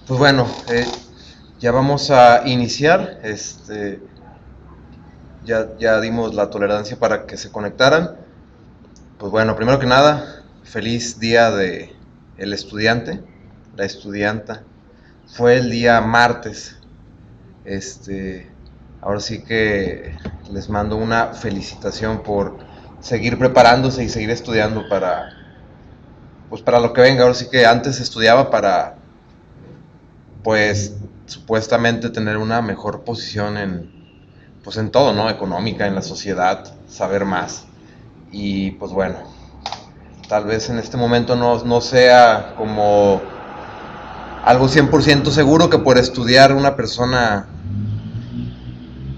Pues bueno, ya vamos a iniciar. Ya dimos la tolerancia para que se conectaran. Pues bueno, primero que nada, feliz día de el estudiante, la estudianta. Fue el día martes. Este, Ahora sí que les mando una felicitación por seguir preparándose y seguir estudiando pues para lo que venga. Ahora sí que antes estudiaba para, pues, supuestamente tener una mejor posición pues en todo, ¿no? Económica, en la sociedad, saber más. Y pues bueno, tal vez en este momento no sea como algo 100% seguro que por estudiar una persona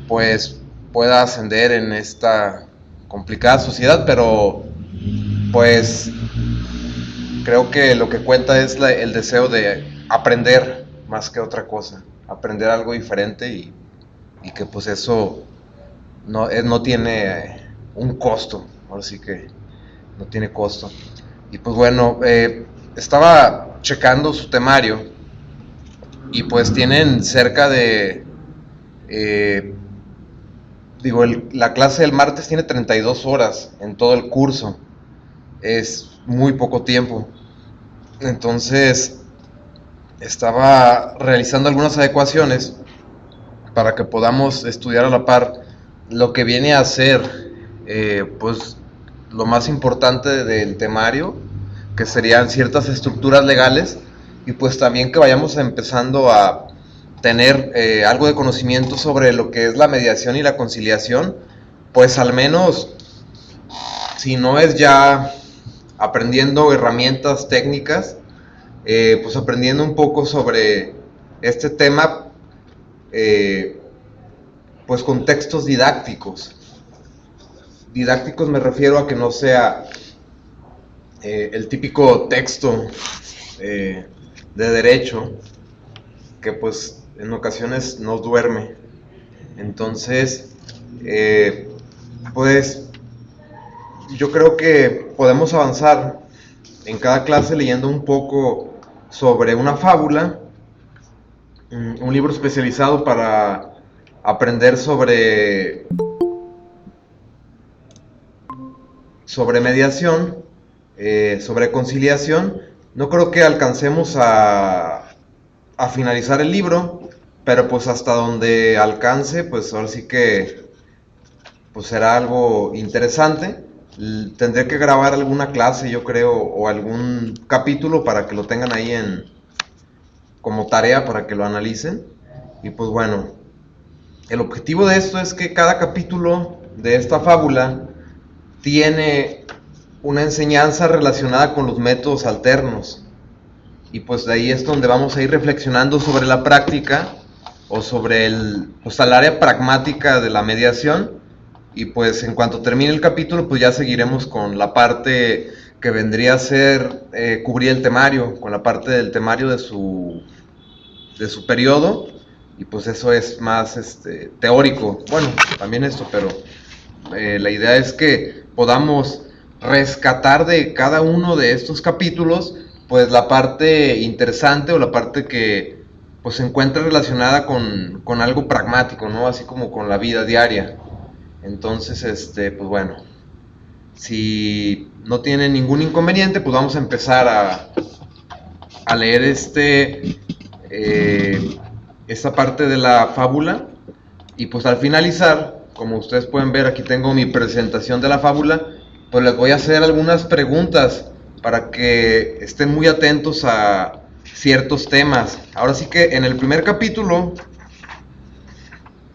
pues pueda ascender en esta complicada sociedad, pero pues creo que lo que cuenta es el deseo de aprender más que otra cosa, aprender algo diferente y que pues eso no tiene un costo, ahora sí que no tiene costo. Y pues bueno, estaba checando su temario y pues tienen cerca de, eh, la clase del martes tiene 32 horas en todo el curso, es muy poco tiempo. Entonces estaba realizando algunas adecuaciones para que podamos estudiar a la par lo que viene a ser, pues, lo más importante del temario, que serían ciertas estructuras legales, y pues también que vayamos empezando a tener algo de conocimiento sobre lo que es la mediación y la conciliación, pues al menos, si no es ya aprendiendo herramientas técnicas, pues aprendiendo un poco sobre este tema, eh, pues con textos didácticos. Didácticos me refiero a que no sea el típico texto eh, de derecho que pues en ocasiones nos duerme. Entonces, eh, pues yo creo que podemos avanzar en cada clase leyendo un poco sobre una fábula, un libro especializado para aprender sobre mediación, sobre conciliación. No creo que alcancemos a finalizar el libro, pero pues hasta donde alcance, pues ahora sí que pues será algo interesante. Tendré que grabar alguna clase, yo creo, o algún capítulo para que lo tengan ahí como tarea para que lo analicen. Y pues bueno, el objetivo de esto es que cada capítulo de esta fábula tiene una enseñanza relacionada con los métodos alternos. Y pues de ahí es donde vamos a ir reflexionando sobre la práctica o sobre pues el área pragmática de la mediación. Y pues en cuanto termine el capítulo, pues ya seguiremos con la parte que vendría a ser cubrir el temario, con la parte del temario de su periodo. Y pues eso es más teórico. Bueno, también esto, pero la idea es que podamos rescatar de cada uno de estos capítulos pues la parte interesante o la parte que pues se encuentra relacionada con algo pragmático, ¿no? Así como con la vida diaria. Entonces, pues bueno, si no tiene ningún inconveniente, pues vamos a empezar a leer esta parte de la fábula. Y pues al finalizar, como ustedes pueden ver, aquí tengo mi presentación de la fábula, pues les voy a hacer algunas preguntas para que estén muy atentos a ciertos temas. Ahora sí que en el primer capítulo,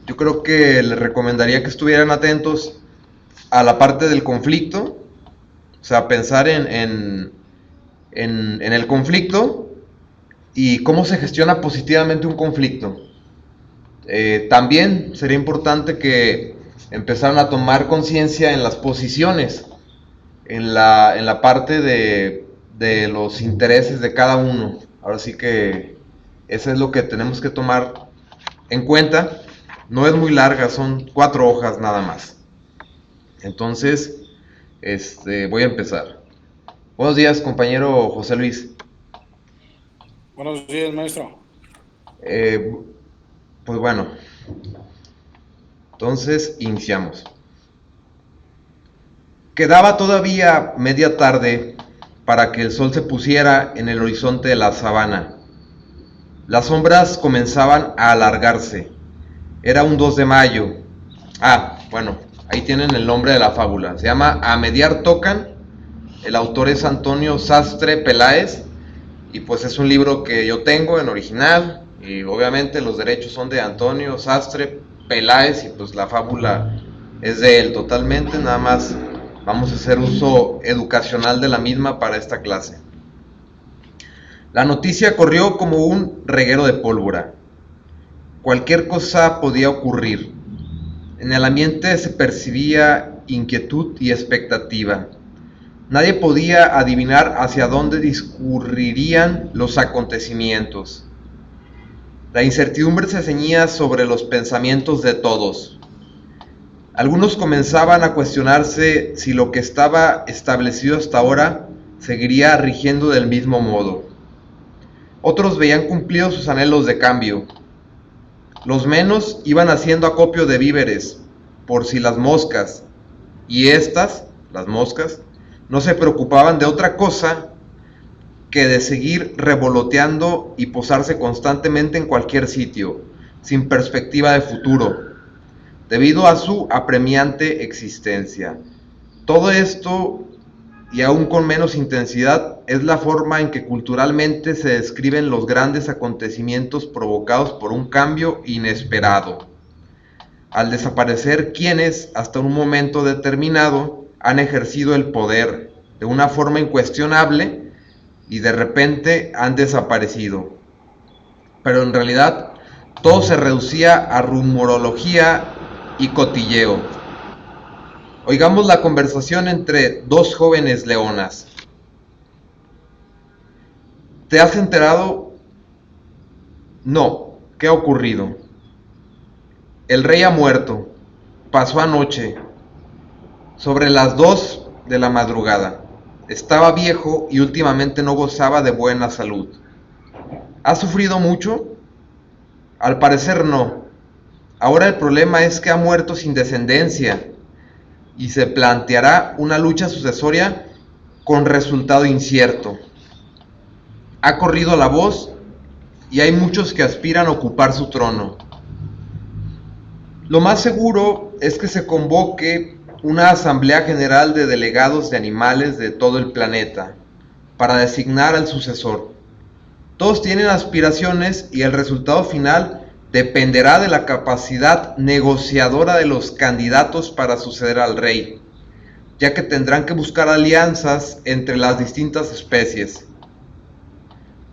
yo creo que les recomendaría que estuvieran atentos a la parte del conflicto, o sea, pensar en el conflicto y cómo se gestiona positivamente un conflicto. También sería importante que empezaran a tomar conciencia en las posiciones, en la parte de los intereses de cada uno. Ahora sí que eso es lo que tenemos que tomar en cuenta. No es muy larga, son 4 hojas nada más. Entonces, voy a empezar. Buenos días, compañero José Luis. Buenos días, maestro. Eh, pues bueno, entonces iniciamos. Quedaba todavía media tarde para que el sol se pusiera en el horizonte de la sabana. Las sombras comenzaban a alargarse. Era un 2 de mayo. Bueno, ahí tienen el nombre de la fábula. Se llama A Mediar Tocan. El autor es Antonio Sastre Peláez. Y pues es un libro que yo tengo en original. Y obviamente los derechos son de Antonio Sastre Peláez. Y pues la fábula es de él totalmente. Nada más vamos a hacer uso educacional de la misma para esta clase. La noticia corrió como un reguero de pólvora. Cualquier cosa podía ocurrir. En el ambiente se percibía inquietud y expectativa. Nadie podía adivinar hacia dónde discurrirían los acontecimientos. La incertidumbre se ceñía sobre los pensamientos de todos. Algunos comenzaban a cuestionarse si lo que estaba establecido hasta ahora seguiría rigiendo del mismo modo. Otros veían cumplidos sus anhelos de cambio. Los menos iban haciendo acopio de víveres, por si las moscas, y estas, las moscas, no se preocupaban de otra cosa que de seguir revoloteando y posarse constantemente en cualquier sitio, sin perspectiva de futuro, debido a su apremiante existencia. Todo esto, y aún con menos intensidad, es la forma en que culturalmente se describen los grandes acontecimientos provocados por un cambio inesperado. Al desaparecer quienes, hasta un momento determinado, han ejercido el poder de una forma incuestionable y de repente han desaparecido. Pero en realidad todo se reducía a rumorología y cotilleo. Oigamos la conversación entre dos jóvenes leonas. ¿Te has enterado? No. ¿Qué ha ocurrido? El rey ha muerto. Pasó anoche, sobre las 2 de la madrugada. Estaba viejo y últimamente no gozaba de buena salud. ¿Ha sufrido mucho? Al parecer no. Ahora el problema es que ha muerto sin descendencia y se planteará una lucha sucesoria con resultado incierto. Ha corrido la voz y hay muchos que aspiran a ocupar su trono. Lo más seguro es que se convoque una asamblea general de delegados de animales de todo el planeta para designar al sucesor. Todos tienen aspiraciones y el resultado final dependerá de la capacidad negociadora de los candidatos para suceder al rey, ya que tendrán que buscar alianzas entre las distintas especies.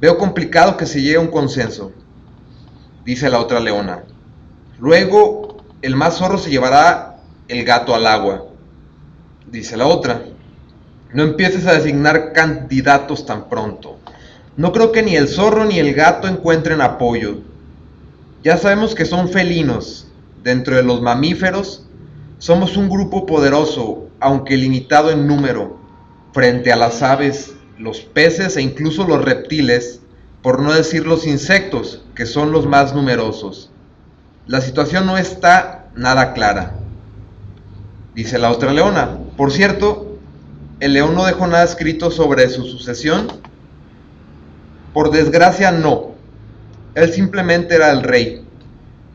Veo complicado que se llegue a un consenso, dice la otra leona. Luego, el más zorro se llevará el gato al agua, dice la otra. No empieces a designar candidatos tan pronto. No creo que ni el zorro ni el gato encuentren apoyo. Ya sabemos que son felinos. Dentro de los mamíferos, somos un grupo poderoso, aunque limitado en número, frente a las aves, los peces e incluso los reptiles, por no decir los insectos, que son los más numerosos. La situación no está nada clara, dice la otra leona. Por cierto, el león no dejó nada escrito sobre su sucesión. Por desgracia, no. Él simplemente era el rey.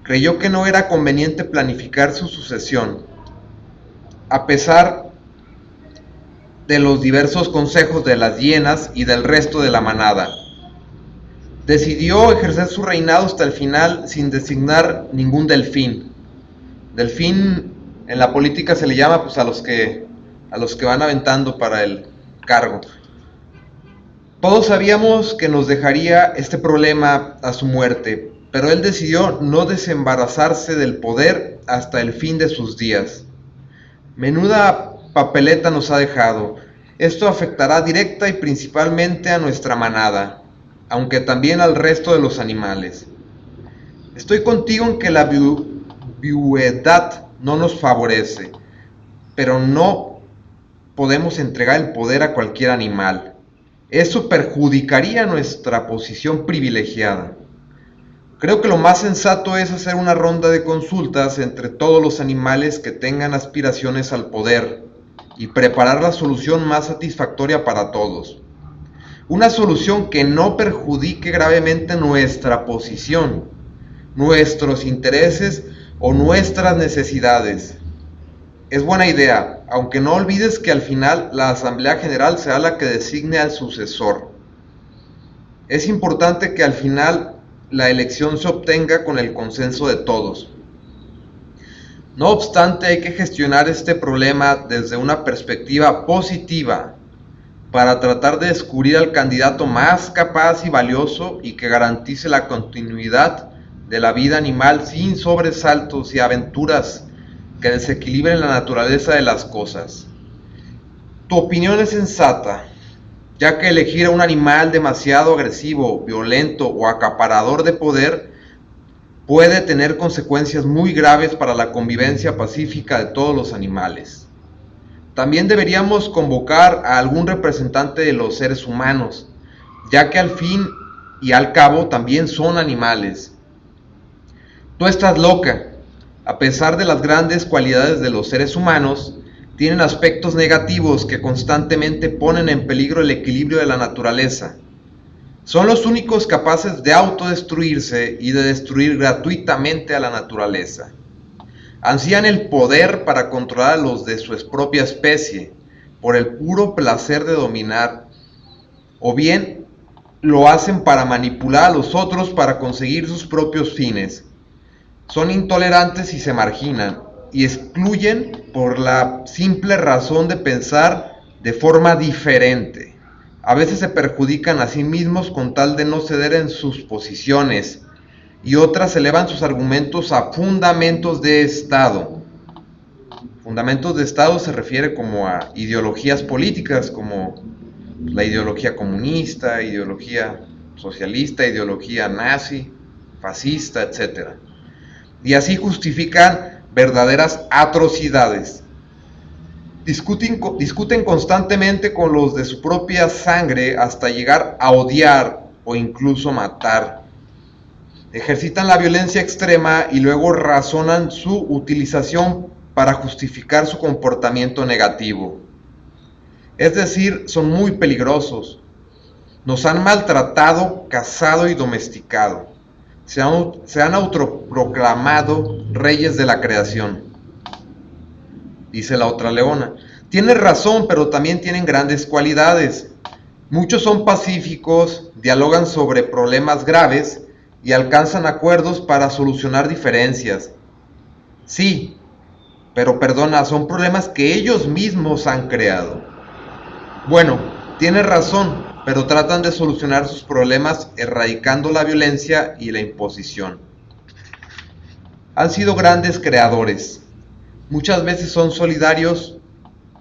Creyó que no era conveniente planificar su sucesión, a pesar de los diversos consejos de las hienas y del resto de la manada. Decidió ejercer su reinado hasta el final sin designar ningún delfín. Delfín en la política se le llama pues a los que van aventando para el cargo. Todos sabíamos que nos dejaría este problema a su muerte, pero él decidió no desembarazarse del poder hasta el fin de sus días. Menuda papeleta nos ha dejado. Esto afectará directa y principalmente a nuestra manada, aunque también al resto de los animales. Estoy contigo en que la viudedad no nos favorece, pero no podemos entregar el poder a cualquier animal. Eso perjudicaría nuestra posición privilegiada. Creo que lo más sensato es hacer una ronda de consultas entre todos los animales que tengan aspiraciones al poder y preparar la solución más satisfactoria para todos. Una solución que no perjudique gravemente nuestra posición, nuestros intereses o nuestras necesidades. Es buena idea, aunque no olvides que al final la Asamblea General será la que designe al sucesor. Es importante que al final la elección se obtenga con el consenso de todos. No obstante, hay que gestionar este problema desde una perspectiva positiva para tratar de descubrir al candidato más capaz y valioso y que garantice la continuidad de la vida animal sin sobresaltos y aventuras que desequilibren la naturaleza de las cosas. Tu opinión es sensata, ya que elegir a un animal demasiado agresivo, violento o acaparador de poder puede tener consecuencias muy graves para la convivencia pacífica de todos los animales. También deberíamos convocar a algún representante de los seres humanos, ya que al fin y al cabo también son animales. Tú estás loca. A pesar de las grandes cualidades de los seres humanos, tienen aspectos negativos que constantemente ponen en peligro el equilibrio de la naturaleza. Son los únicos capaces de autodestruirse y de destruir gratuitamente a la naturaleza. Ansían el poder para controlar a los de su propia especie, por el puro placer de dominar, o bien lo hacen para manipular a los otros para conseguir sus propios fines. Son intolerantes y se marginan, y excluyen por la simple razón de pensar de forma diferente. A veces se perjudican a sí mismos con tal de no ceder en sus posiciones, y otras elevan sus argumentos a fundamentos de Estado. Fundamentos de Estado se refiere como a ideologías políticas, como la ideología comunista, ideología socialista, ideología nazi, fascista, etc. Y así justifican verdaderas atrocidades. Discuten constantemente con los de su propia sangre hasta llegar a odiar o incluso matar. Ejercitan la violencia extrema y luego razonan su utilización para justificar su comportamiento negativo. Es decir, son muy peligrosos. Nos han maltratado, cazado y domesticado. Se han autoproclamado reyes de la creación. Dice la otra leona: tienes razón, pero también tienen grandes cualidades. Muchos son pacíficos, dialogan sobre problemas graves y alcanzan acuerdos para solucionar diferencias. Sí, pero perdona, son problemas que ellos mismos han creado. Bueno, tienes razón, pero tratan de solucionar sus problemas erradicando la violencia y la imposición. Han sido grandes creadores. Muchas veces son solidarios,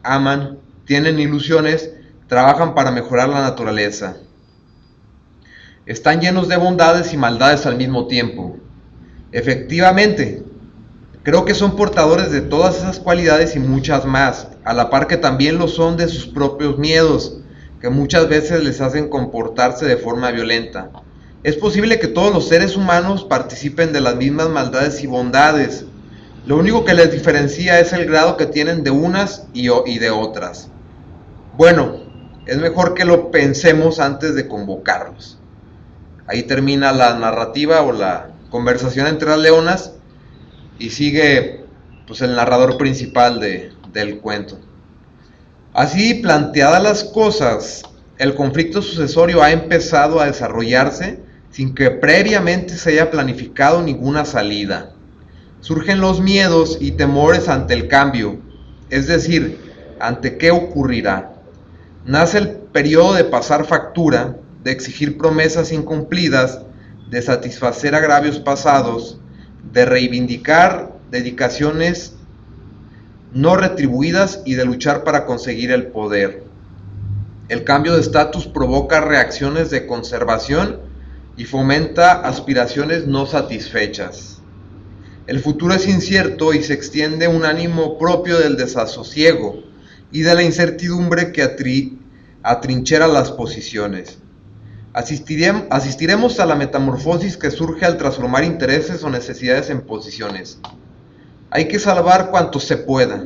aman, tienen ilusiones, trabajan para mejorar la naturaleza. Están llenos de bondades y maldades al mismo tiempo. Efectivamente, creo que son portadores de todas esas cualidades y muchas más, a la par que también lo son de sus propios miedos, que muchas veces les hacen comportarse de forma violenta. Es posible que todos los seres humanos participen de las mismas maldades y bondades. Lo único que les diferencia es el grado que tienen de unas y de otras. Bueno, es mejor que lo pensemos antes de convocarlos. Ahí termina la narrativa o la conversación entre las leonas y sigue pues el narrador principal del cuento. Así planteadas las cosas, el conflicto sucesorio ha empezado a desarrollarse sin que previamente se haya planificado ninguna salida. Surgen los miedos y temores ante el cambio, es decir, ante qué ocurrirá. Nace el periodo de pasar factura, de exigir promesas incumplidas, de satisfacer agravios pasados, de reivindicar dedicaciones no retribuidas y de luchar para conseguir el poder. El cambio de estatus provoca reacciones de conservación y fomenta aspiraciones no satisfechas. El futuro es incierto y se extiende un ánimo propio del desasosiego y de la incertidumbre que atrinchera las posiciones. Asistiremos a la metamorfosis que surge al transformar intereses o necesidades en posiciones. Hay que salvar cuanto se pueda.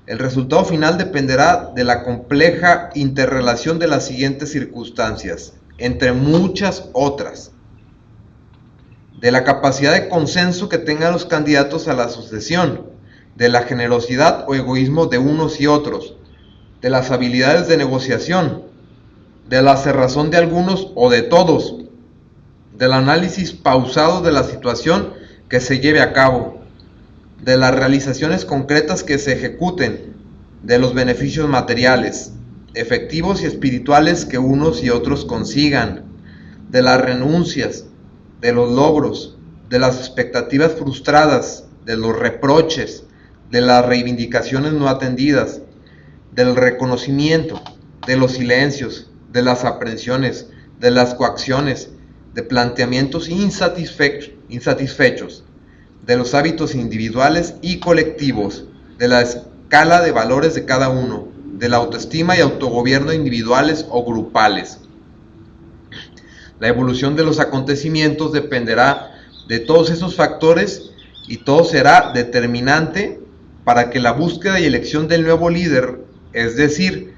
El resultado final dependerá de la compleja interrelación de las siguientes circunstancias, entre muchas otras: de la capacidad de consenso que tengan los candidatos a la sucesión, de la generosidad o egoísmo de unos y otros, de las habilidades de negociación, de la cerrazón de algunos o de todos, del análisis pausado de la situación que se lleve a cabo, de las realizaciones concretas que se ejecuten, de los beneficios materiales, efectivos y espirituales que unos y otros consigan, de las renuncias, de los logros, de las expectativas frustradas, de los reproches, de las reivindicaciones no atendidas, del reconocimiento, de los silencios, de las aprensiones, de las coacciones, de planteamientos insatisfechos, de los hábitos individuales y colectivos, de la escala de valores de cada uno, de la autoestima y autogobierno individuales o grupales. La evolución de los acontecimientos dependerá de todos esos factores y todo será determinante para que la búsqueda y elección del nuevo líder, es decir,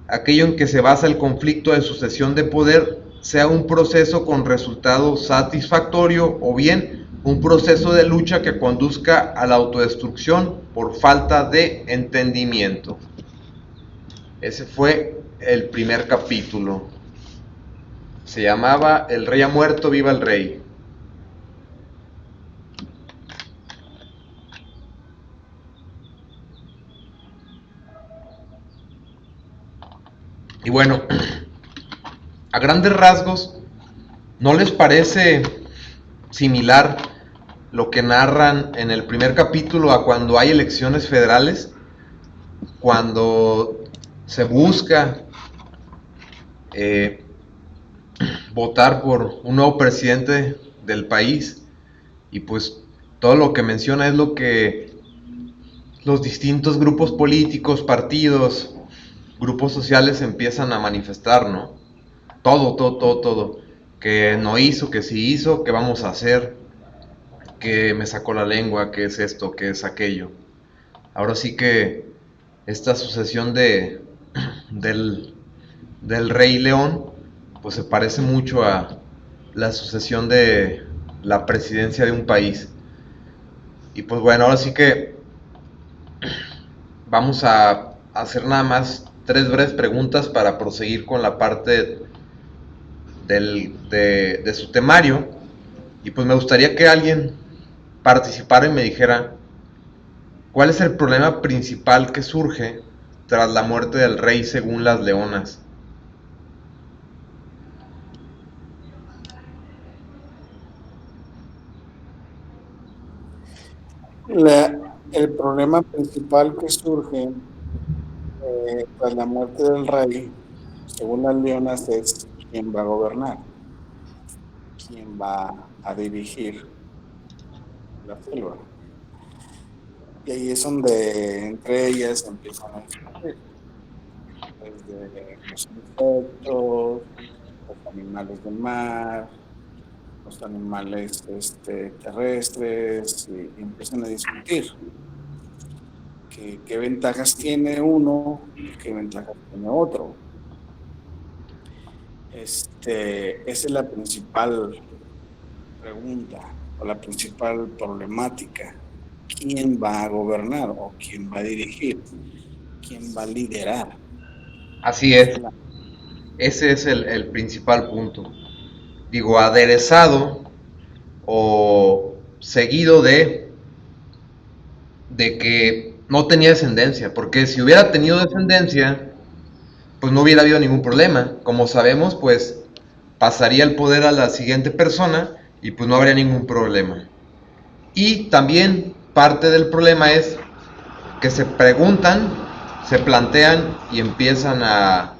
aquello en que se basa el conflicto de sucesión de poder, sea un proceso con resultado satisfactorio o bien un proceso de lucha que conduzca a la autodestrucción por falta de entendimiento. Ese fue el primer capítulo. Se llamaba El Rey ha muerto, viva el rey. Y bueno, a grandes rasgos, ¿no les parece similar lo que narran en el primer capítulo a cuando hay elecciones federales? Cuando se busca votar por un nuevo presidente del país, y pues todo lo que menciona es lo que los distintos grupos políticos, partidos, grupos sociales empiezan a manifestar, ¿no? Todo. Que no hizo, que sí hizo, que vamos a hacer, que me sacó la lengua, que es esto, que es aquello. Ahora sí que esta sucesión del Rey León, pues se parece mucho a la sucesión de la presidencia de un país. Y pues bueno, ahora sí que vamos a hacer nada más 3 breves preguntas para proseguir con la parte de su temario. Y pues me gustaría que alguien participara y me dijera cuál es el problema principal que surge tras la muerte del rey según las leonas. El problema principal que surge tras la muerte del rey, según las leonas, es quién va a gobernar, quién va a dirigir la selva. Y ahí es donde entre ellas empiezan a discutir, desde los insectos, los animales del mar, los animales terrestres, y empiezan a discutir qué ventajas tiene uno y qué ventajas tiene otro. Esa es la principal pregunta o la principal problemática. ¿Quién va a gobernar o quién va a dirigir? ¿Quién va a liderar? Así es, ese es el principal punto. Digo, aderezado o seguido de que no tenía descendencia, porque si hubiera tenido descendencia, pues no hubiera habido ningún problema. Como sabemos, pues pasaría el poder a la siguiente persona y pues no habría ningún problema. Y también parte del problema es que se preguntan, se plantean y empiezan a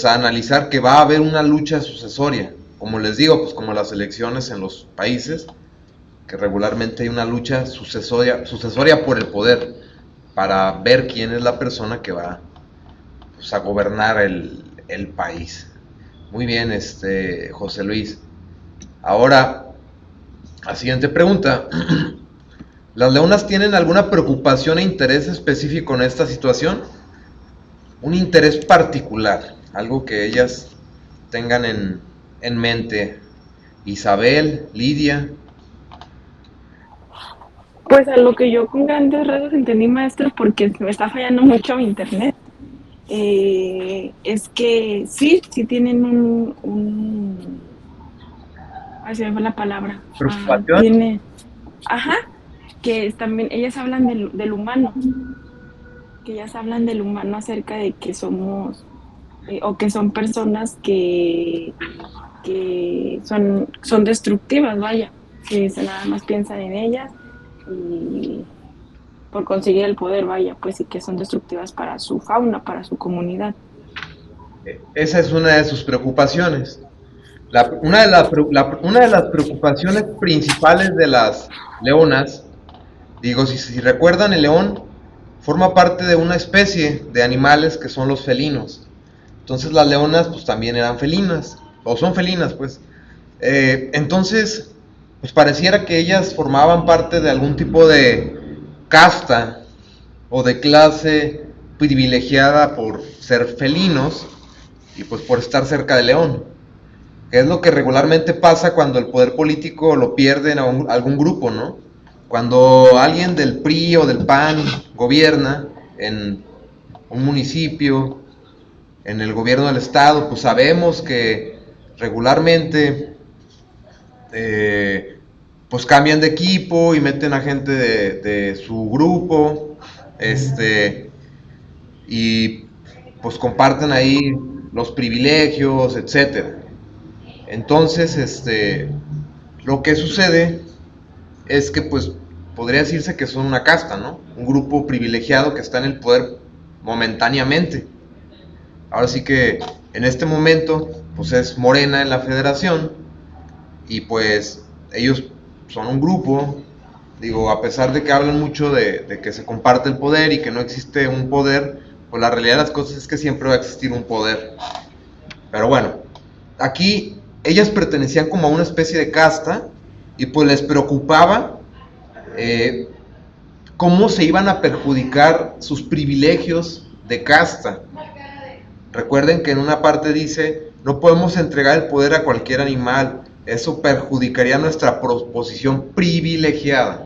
analizar que va a haber una lucha sucesoria. Como les digo, pues como las elecciones en los países, que regularmente hay una lucha sucesoria por el poder, para ver quién es la persona que va, pues, a gobernar el país. Muy bien, José Luis. Ahora, la siguiente pregunta. ¿Las leonas tienen alguna preocupación e interés específico en esta situación? Un interés particular, algo que ellas tengan en mente. Isabel, Lidia. Pues a lo que yo con grandes rasgos entendí, maestro, porque me está fallando mucho mi internet, es que sí tienen ay, se me fue la palabra, ¿Preocupación? tiene, ajá, que también, ellas hablan del humano, que ellas hablan del humano acerca de que somos, o que son personas que son destructivas, vaya, que nada más piensan en ellas y por conseguir el poder, vaya, pues sí que son destructivas para su fauna, para su comunidad. Esa es una de sus preocupaciones. Una de las preocupaciones principales de las leonas, digo, si recuerdan, el león forma parte de una especie de animales que son los felinos. Entonces las leonas pues también eran felinas, o son felinas pues. Entonces, pues pareciera que ellas formaban parte de algún tipo de casta o de clase privilegiada por ser felinos y pues por estar cerca del león, que es lo que regularmente pasa cuando el poder político lo pierden a algún grupo, ¿no? Cuando alguien del PRI o del PAN gobierna en un municipio, en el gobierno del estado, pues sabemos que regularmente pues cambian de equipo y meten a gente de su grupo, y pues comparten ahí los privilegios, etcétera. Entonces, lo que sucede es que pues podría decirse que son una casta, ¿no? Un grupo privilegiado que está en el poder momentáneamente. Ahora sí que en este momento pues es Morena en la federación y pues ellos son un grupo, digo, a pesar de que hablan mucho de que se comparte el poder y que no existe un poder, pues la realidad de las cosas es que siempre va a existir un poder. Pero bueno, aquí ellas pertenecían como a una especie de casta y pues les preocupaba eh, cómo se iban a perjudicar sus privilegios de casta. Recuerden que en una parte dice, no podemos entregar el poder a cualquier animal, eso perjudicaría nuestra posición privilegiada.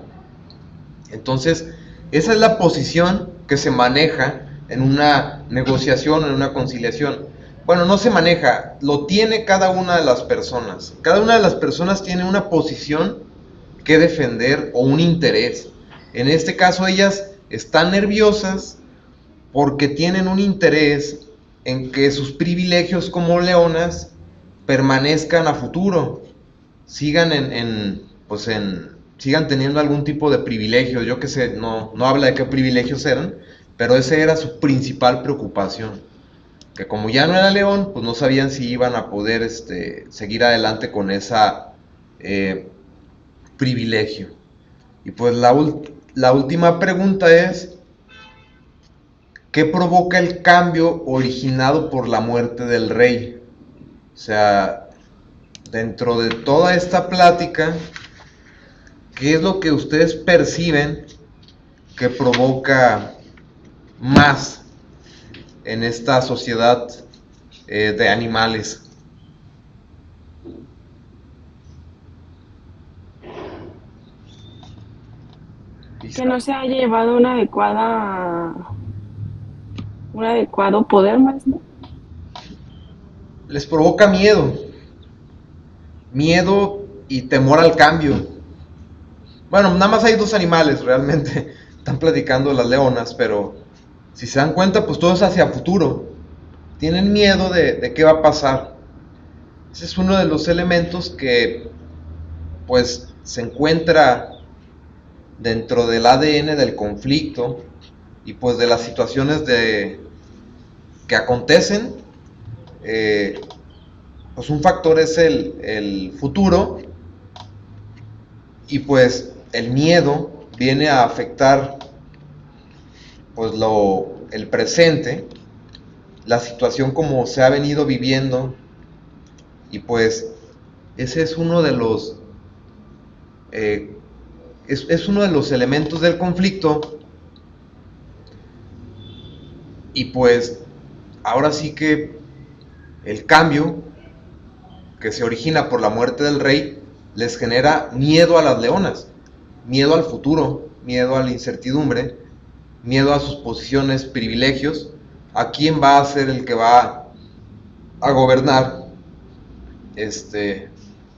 Entonces, esa es la posición que se maneja en una negociación, en una conciliación. Bueno, no se maneja, lo tiene cada una de las personas. Cada una de las personas tiene una posición que defender o un interés. En este caso, ellas están nerviosas porque tienen un interés en que sus privilegios como leonas permanezcan a futuro, sigan sigan teniendo algún tipo de privilegio. Yo que sé, no habla de qué privilegios eran, pero esa era su principal preocupación, que como ya no era león, pues no sabían si iban a poder seguir adelante con esa privilegio. Y pues la última pregunta es, ¿qué provoca el cambio originado por la muerte del rey? O sea, dentro de toda esta plática, ¿qué es lo que ustedes perciben que provoca más en esta sociedad de animales? Que no se haya llevado un adecuado poder, maestro. Les provoca miedo y temor al cambio. Bueno, nada más hay dos animales realmente, están platicando las leonas, pero si se dan cuenta, pues todo es hacia futuro. Tienen miedo de qué va a pasar. Ese es uno de los elementos que pues se encuentra dentro del ADN del conflicto y pues de las situaciones que acontecen. Pues un factor es el futuro y pues el miedo viene a afectar pues el presente, la situación como se ha venido viviendo Y pues ese es uno de los es uno de los elementos del conflicto. Y pues ahora sí que el cambio que se origina por la muerte del rey les genera miedo a las leonas, miedo al futuro, miedo a la incertidumbre, miedo a sus posiciones, privilegios, a quién va a ser el que va a gobernar,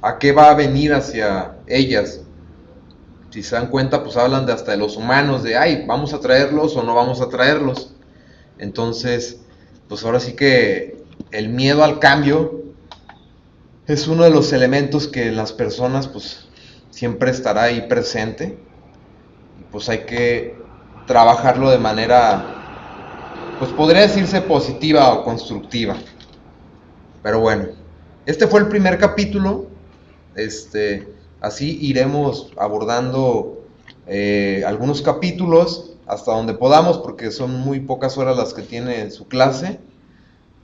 a qué va a venir hacia ellas. Si se dan cuenta, pues hablan de hasta de los humanos, de ay, vamos a traerlos o no vamos a traerlos. Entonces, pues ahora sí que el miedo al cambio es uno de los elementos que en las personas pues siempre estará ahí presente. Y pues hay que trabajarlo de manera, pues podría decirse positiva o constructiva. Pero bueno, este fue el primer capítulo. Así iremos abordando algunos capítulos hasta donde podamos, porque son muy pocas horas las que tiene su clase,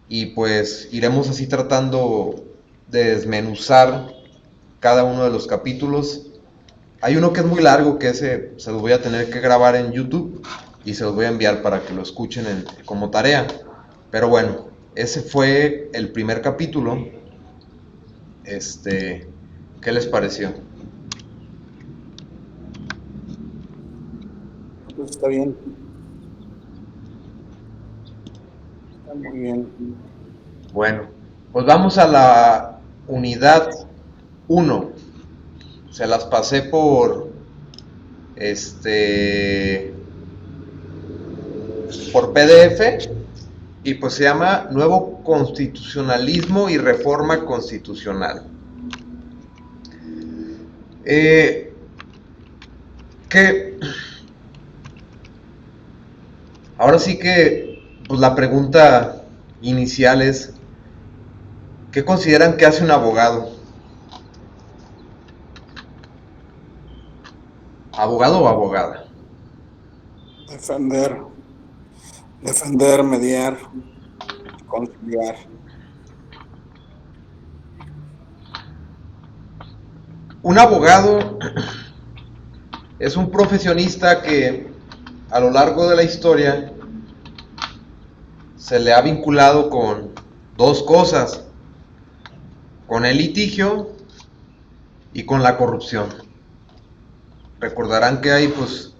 y pues iremos así tratando de desmenuzar cada uno de los capítulos. Hay uno que es muy largo, que ese se los voy a tener que grabar en YouTube y se los voy a enviar para que lo escuchen como tarea. Pero bueno, ese fue el primer capítulo. ¿Qué les pareció? Pues está bien. Está muy bien. Bueno, pues vamos a la unidad 1. Se las pasé por PDF, y pues se llama Nuevo Constitucionalismo y Reforma Constitucional. Que ahora sí que pues la pregunta inicial es, ¿qué consideran que hace un abogado? ¿Abogado o abogada? Defender, mediar, conciliar. Un abogado es un profesionista que a lo largo de la historia se le ha vinculado con dos cosas: con el litigio y con la corrupción. Recordarán que hay pues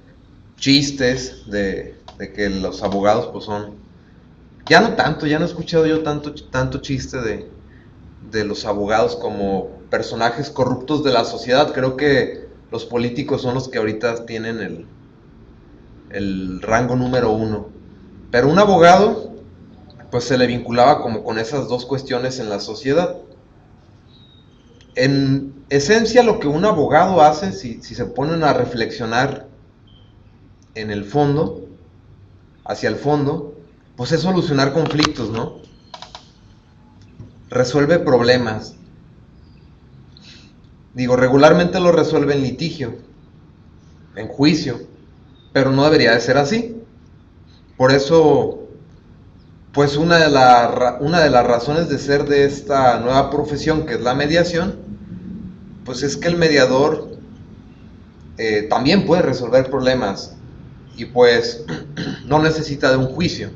chistes de que los abogados pues son, ya no he escuchado yo tanto chiste de los abogados como personajes corruptos de la sociedad. Creo que los políticos son los que ahorita tienen el rango número 1. Pero un abogado pues se le vinculaba como con esas dos cuestiones en la sociedad. En esencia, lo que un abogado hace, si se ponen a reflexionar en el fondo, hacia el fondo, pues es solucionar conflictos, ¿no? Resuelve problemas. Digo, regularmente lo resuelve en litigio, en juicio, pero no debería de ser así. Por eso, pues una de las razones de ser de esta nueva profesión, que es la mediación, pues es que el mediador también puede resolver problemas, y pues no necesita de un juicio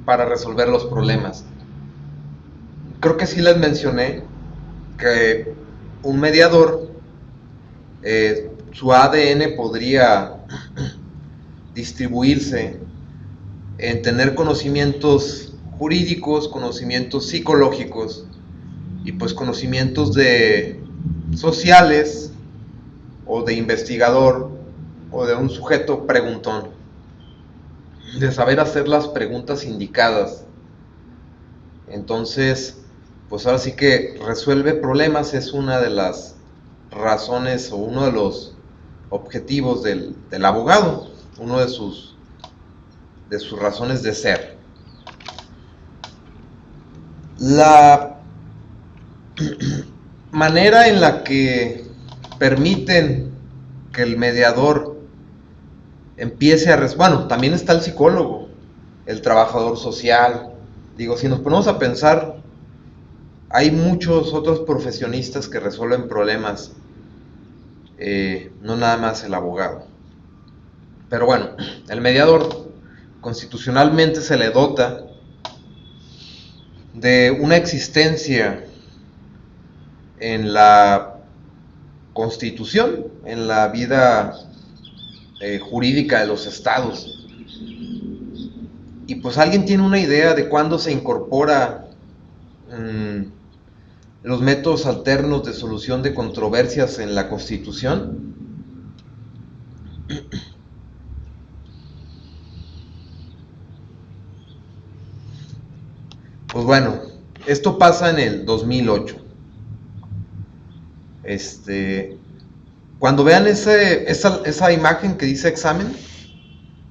para resolver los problemas. Creo que sí les mencioné que un mediador, su ADN podría distribuirse en tener conocimientos jurídicos, conocimientos psicológicos y pues conocimientos sociales, o de investigador, o de un sujeto preguntón, de saber hacer las preguntas indicadas. Entonces, pues ahora sí que resuelve problemas es una de las razones o uno de los objetivos del abogado, uno de sus razones de ser. La manera en la que permiten que el mediador empiece bueno, también está el psicólogo, el trabajador social. Digo, si nos ponemos a pensar, hay muchos otros profesionistas que resuelven problemas, no nada más el abogado. Pero bueno, el mediador constitucionalmente se le dota de una existencia en la Constitución, en la vida jurídica de los estados. Y pues alguien tiene una idea de cuándo se incorpora los métodos alternos de solución de controversias en la Constitución. Pues bueno, esto pasa en el 2008. Cuando vean esa imagen que dice examen,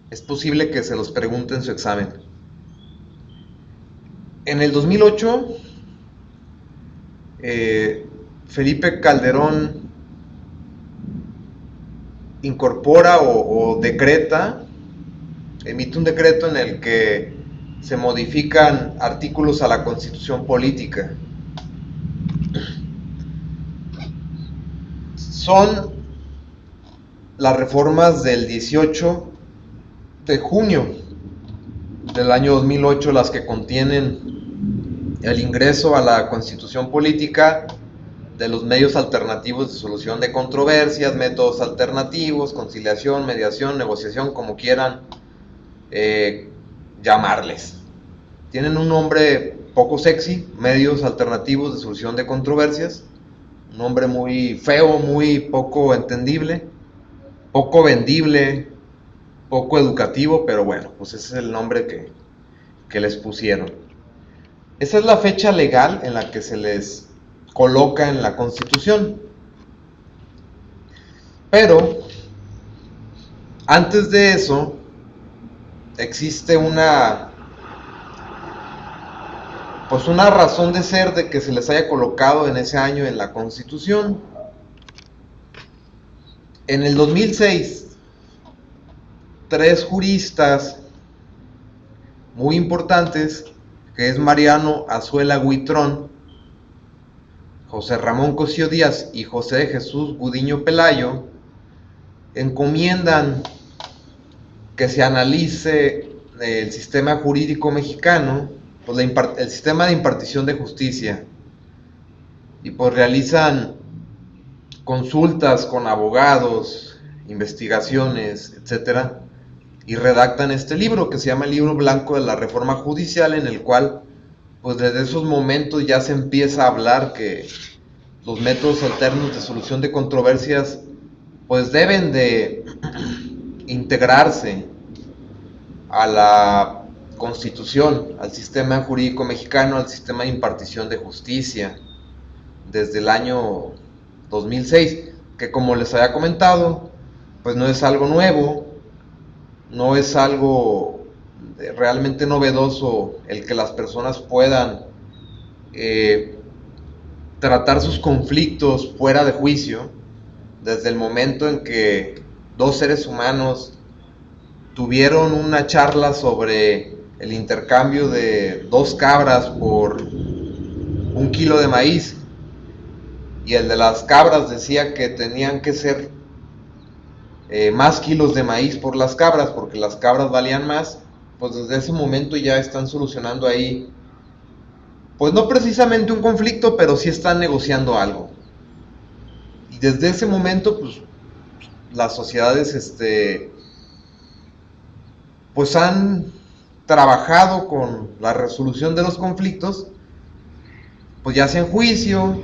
es posible que se los pregunte en su examen. En el 2008, Felipe Calderón incorpora o decreta, emite un decreto en el que se modifican artículos a la Constitución política. Son las reformas del 18 de junio del año 2008 las que contienen el ingreso a la Constitución política de los medios alternativos de solución de controversias, métodos alternativos, conciliación, mediación, negociación, como quieran llamarles. Tienen un nombre poco sexy, medios alternativos de solución de controversias, un nombre muy feo, muy poco entendible, poco vendible, poco educativo, pero bueno, pues ese es el nombre que les pusieron. Esa es la fecha legal en la que se les coloca en la Constitución. Pero antes de eso existe una razón de ser de que se les haya colocado en ese año en la Constitución. En el 2006, 3 juristas muy importantes, que es Mariano Azuela Huitrón, José Ramón Cosío Díaz y José Jesús Gudiño Pelayo, encomiendan que se analice el sistema jurídico mexicano, pues el sistema de impartición de justicia, y pues realizan consultas con abogados, investigaciones, etcétera, y redactan este libro que se llama el Libro Blanco de la Reforma Judicial, en el cual pues desde esos momentos ya se empieza a hablar que los métodos alternos de solución de controversias pues deben de integrarse a la Constitución, al sistema jurídico mexicano, al sistema de impartición de justicia, desde el año 2006, que como les había comentado, pues no es algo nuevo, no es algo realmente novedoso el que las personas puedan tratar sus conflictos fuera de juicio, desde el momento en que 2 seres humanos tuvieron una charla sobre el intercambio de 2 cabras por 1 kilo de maíz, y el de las cabras decía que tenían que ser más kilos de maíz por las cabras, porque las cabras valían más. Pues desde ese momento ya están solucionando ahí, pues no precisamente un conflicto, pero sí están negociando algo. Y desde ese momento, pues las sociedades pues han trabajado con la resolución de los conflictos, pues ya sea en juicio,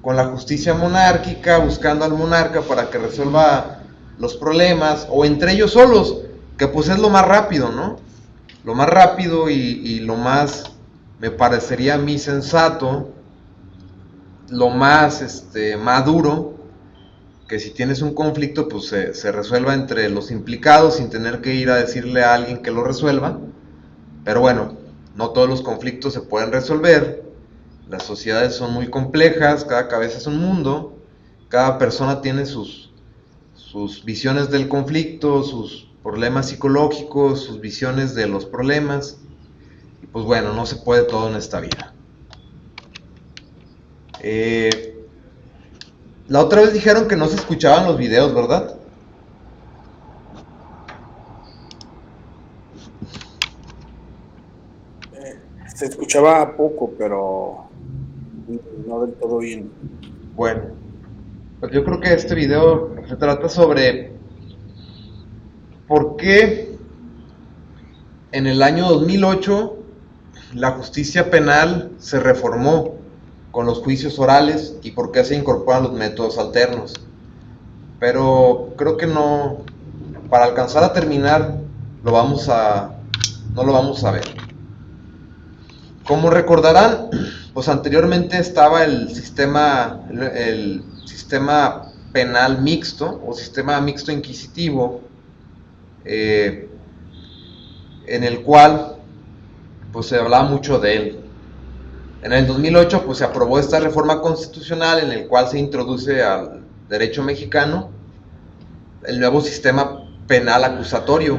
con la justicia monárquica, buscando al monarca para que resuelva los problemas, o entre ellos solos, que pues es lo más rápido, ¿no? Lo más rápido y lo más, me parecería a mí sensato, lo más maduro, que si tienes un conflicto pues se resuelva entre los implicados sin tener que ir a decirle a alguien que lo resuelva. Pero bueno, no todos los conflictos se pueden resolver, las sociedades son muy complejas, cada cabeza es un mundo, cada persona tiene sus visiones del conflicto, sus problemas psicológicos, sus visiones de los problemas, y pues bueno, no se puede todo en esta vida. La otra vez dijeron que no se escuchaban los videos, ¿verdad? Se escuchaba poco, pero no del todo bien. Bueno, pues yo creo que este video se trata sobre por qué en el año 2008 la justicia penal se reformó con los juicios orales y por qué se incorporan los métodos alternos. Pero creo que no, para alcanzar a terminar, no lo vamos a ver. Como recordarán, pues anteriormente estaba el sistema penal mixto o sistema mixto inquisitivo, en el cual pues se hablaba mucho de él. En el 2008 pues se aprobó esta reforma constitucional en el cual se introduce al derecho mexicano el nuevo sistema penal acusatorio,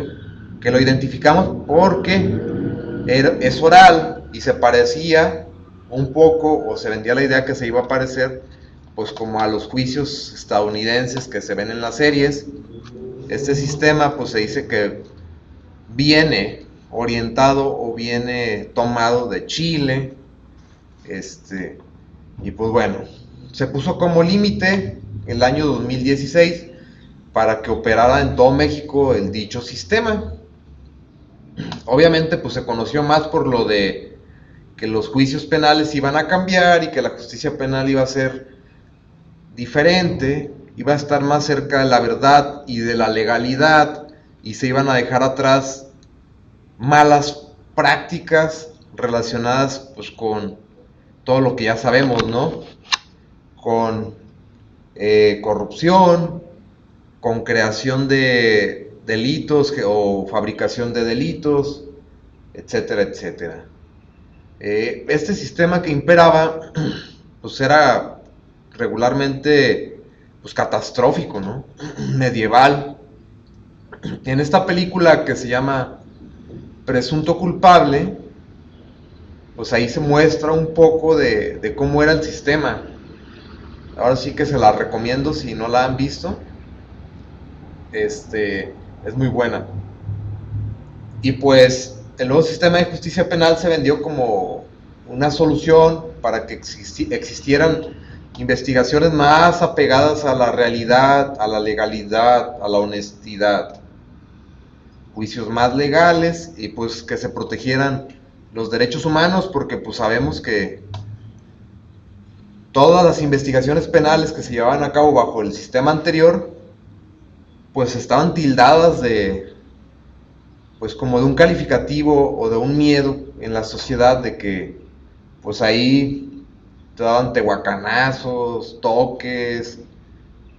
que lo identificamos porque es oral y se parecía un poco, o se vendía la idea que se iba a parecer pues como a los juicios estadounidenses que se ven en las series. Este sistema pues se dice que viene orientado o viene tomado de Chile, y pues bueno, se puso como límite el año 2016 para que operara en todo México el dicho sistema. Obviamente pues se conoció más por lo de que los juicios penales iban a cambiar y que la justicia penal iba a ser diferente, iba a estar más cerca de la verdad y de la legalidad, y se iban a dejar atrás malas prácticas relacionadas pues con todo lo que ya sabemos, ¿no? Con corrupción, con creación de delitos o fabricación de delitos, etcétera, etcétera. Este sistema que imperaba pues era regularmente pues catastrófico, ¿no? Medieval. En esta película que se llama Presunto Culpable, pues ahí se muestra un poco de cómo era el sistema. Ahora sí que se la recomiendo si no la han visto. Es muy buena. Y pues el nuevo sistema de justicia penal se vendió como una solución para que existieran investigaciones más apegadas a la realidad, a la legalidad, a la honestidad, juicios más legales y pues que se protegieran los derechos humanos, porque pues sabemos que todas las investigaciones penales que se llevaban a cabo bajo el sistema anterior pues estaban tildadas de pues como de un calificativo o de un miedo en la sociedad de que pues ahí te daban tehuacanazos, toques,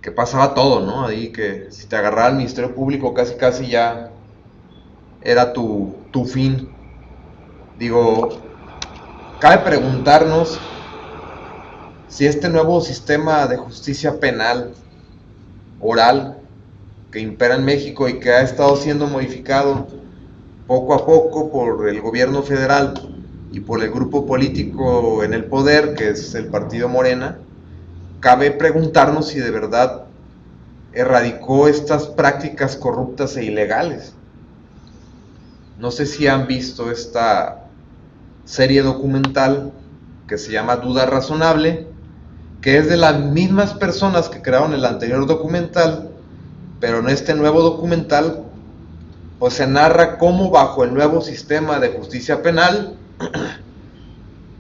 que pasaba todo, ¿no? Ahí que si te agarraba el Ministerio Público casi ya era tu fin. Digo, cabe preguntarnos si este nuevo sistema de justicia penal oral que impera en México y que ha estado siendo modificado poco a poco por el gobierno federal y por el grupo político en el poder, que es el partido Morena, cabe preguntarnos si de verdad erradicó estas prácticas corruptas e ilegales. No sé si han visto esta serie documental que se llama Duda Razonable, que es de las mismas personas que crearon el anterior documental, pero en este nuevo documental pues se narra cómo bajo el nuevo sistema de justicia penal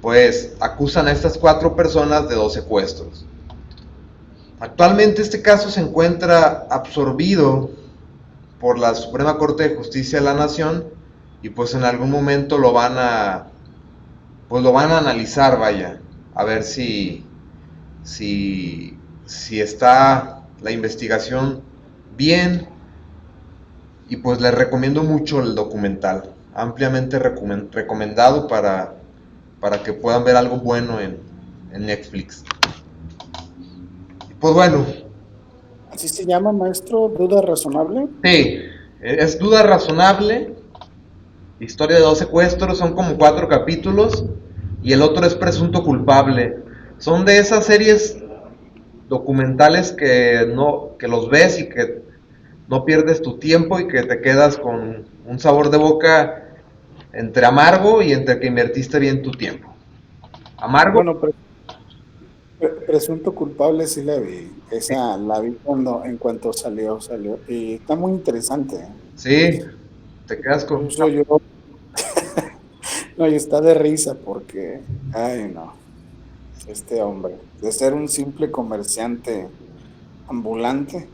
pues acusan a estas 4 personas de 2 secuestros. Actualmente este caso se encuentra absorbido por la Suprema Corte de Justicia de la Nación y pues en algún momento lo van a analizar, vaya, a ver si está la investigación bien. Y pues les recomiendo mucho el documental, ampliamente recomendado para que puedan ver algo bueno en Netflix. Y pues bueno. ¿Así se llama, maestro? ¿Duda razonable? Sí, es Duda Razonable, historia de 2 secuestros, son como 4 capítulos, y el otro es Presunto Culpable. son de esas series documentales que los ves y que no pierdes tu tiempo y que te quedas con un sabor de boca entre amargo y entre que invertiste bien tu tiempo. Amargo, Bueno, Presunto Culpable sí la vi. Esa la vi en cuanto salió. Y está muy interesante, ¿eh? sí, te quedas con... Incluso yo, no, y está de risa porque, ay no, este hombre, de ser un simple comerciante ambulante,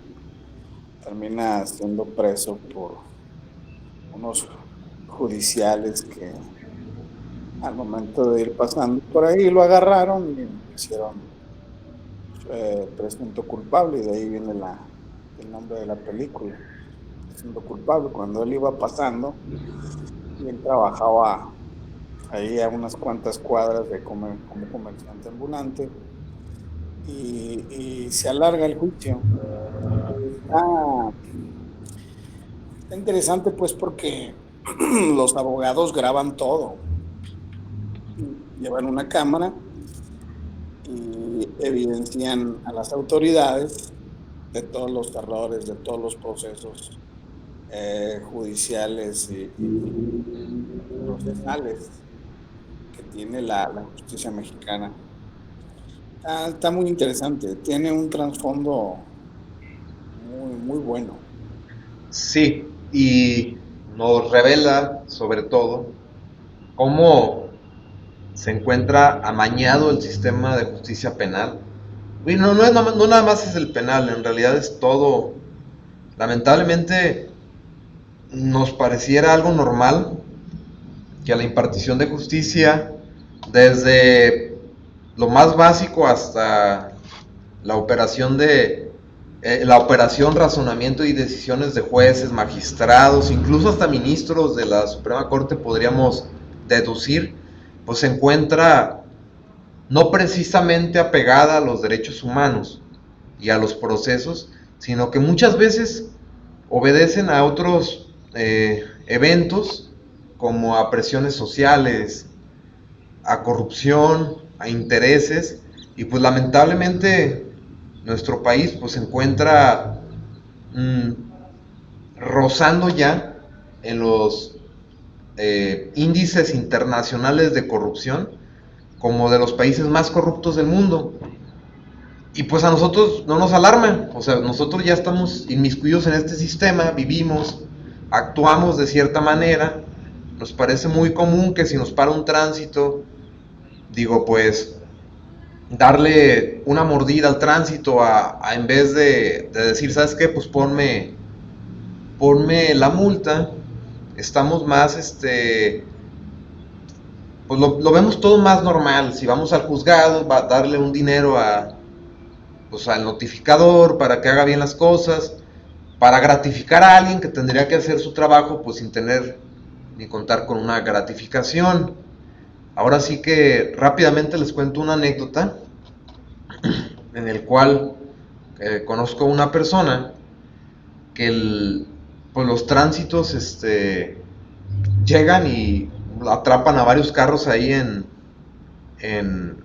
termina siendo preso por unos judiciales que al momento de ir pasando por ahí lo agarraron y lo hicieron presunto culpable, y de ahí viene el nombre de la película, Presunto Culpable. Cuando él iba pasando y él trabajaba ahí a unas cuantas cuadras como comerciante ambulante, y se alarga el juicio. Está, está interesante pues porque los abogados graban todo, llevan una cámara y evidencian a las autoridades de todos los errores, de todos los procesos judiciales y procesales que tiene la justicia mexicana. Está muy interesante, tiene un trasfondo muy bueno. Sí, y nos revela sobre todo cómo se encuentra amañado el sistema de justicia penal. Y no nada más es el penal, en realidad es todo. Lamentablemente nos pareciera algo normal que a la impartición de justicia, desde lo más básico hasta la operación, razonamiento y decisiones de jueces, magistrados, incluso hasta ministros de la Suprema Corte podríamos deducir, pues se encuentra no precisamente apegada a los derechos humanos y a los procesos, sino que muchas veces obedecen a otros eventos como a presiones sociales, a corrupción, a intereses, y pues lamentablemente nuestro país pues se encuentra rozando ya en los índices internacionales de corrupción como de los países más corruptos del mundo. Y pues a nosotros no nos alarma, o sea, nosotros ya estamos inmiscuidos en este sistema, vivimos, actuamos de cierta manera, nos parece muy común que si nos para un tránsito, digo, pues darle una mordida al tránsito a en vez de decir, ¿sabes qué? Pues ponme la multa, estamos más, pues lo vemos todo más normal. Si vamos al juzgado, va a darle un dinero pues al notificador para que haga bien las cosas, para gratificar a alguien que tendría que hacer su trabajo pues sin tener ni contar con una gratificación. Ahora sí que rápidamente les cuento una anécdota en el cual conozco una persona que pues los tránsitos llegan y atrapan a varios carros ahí en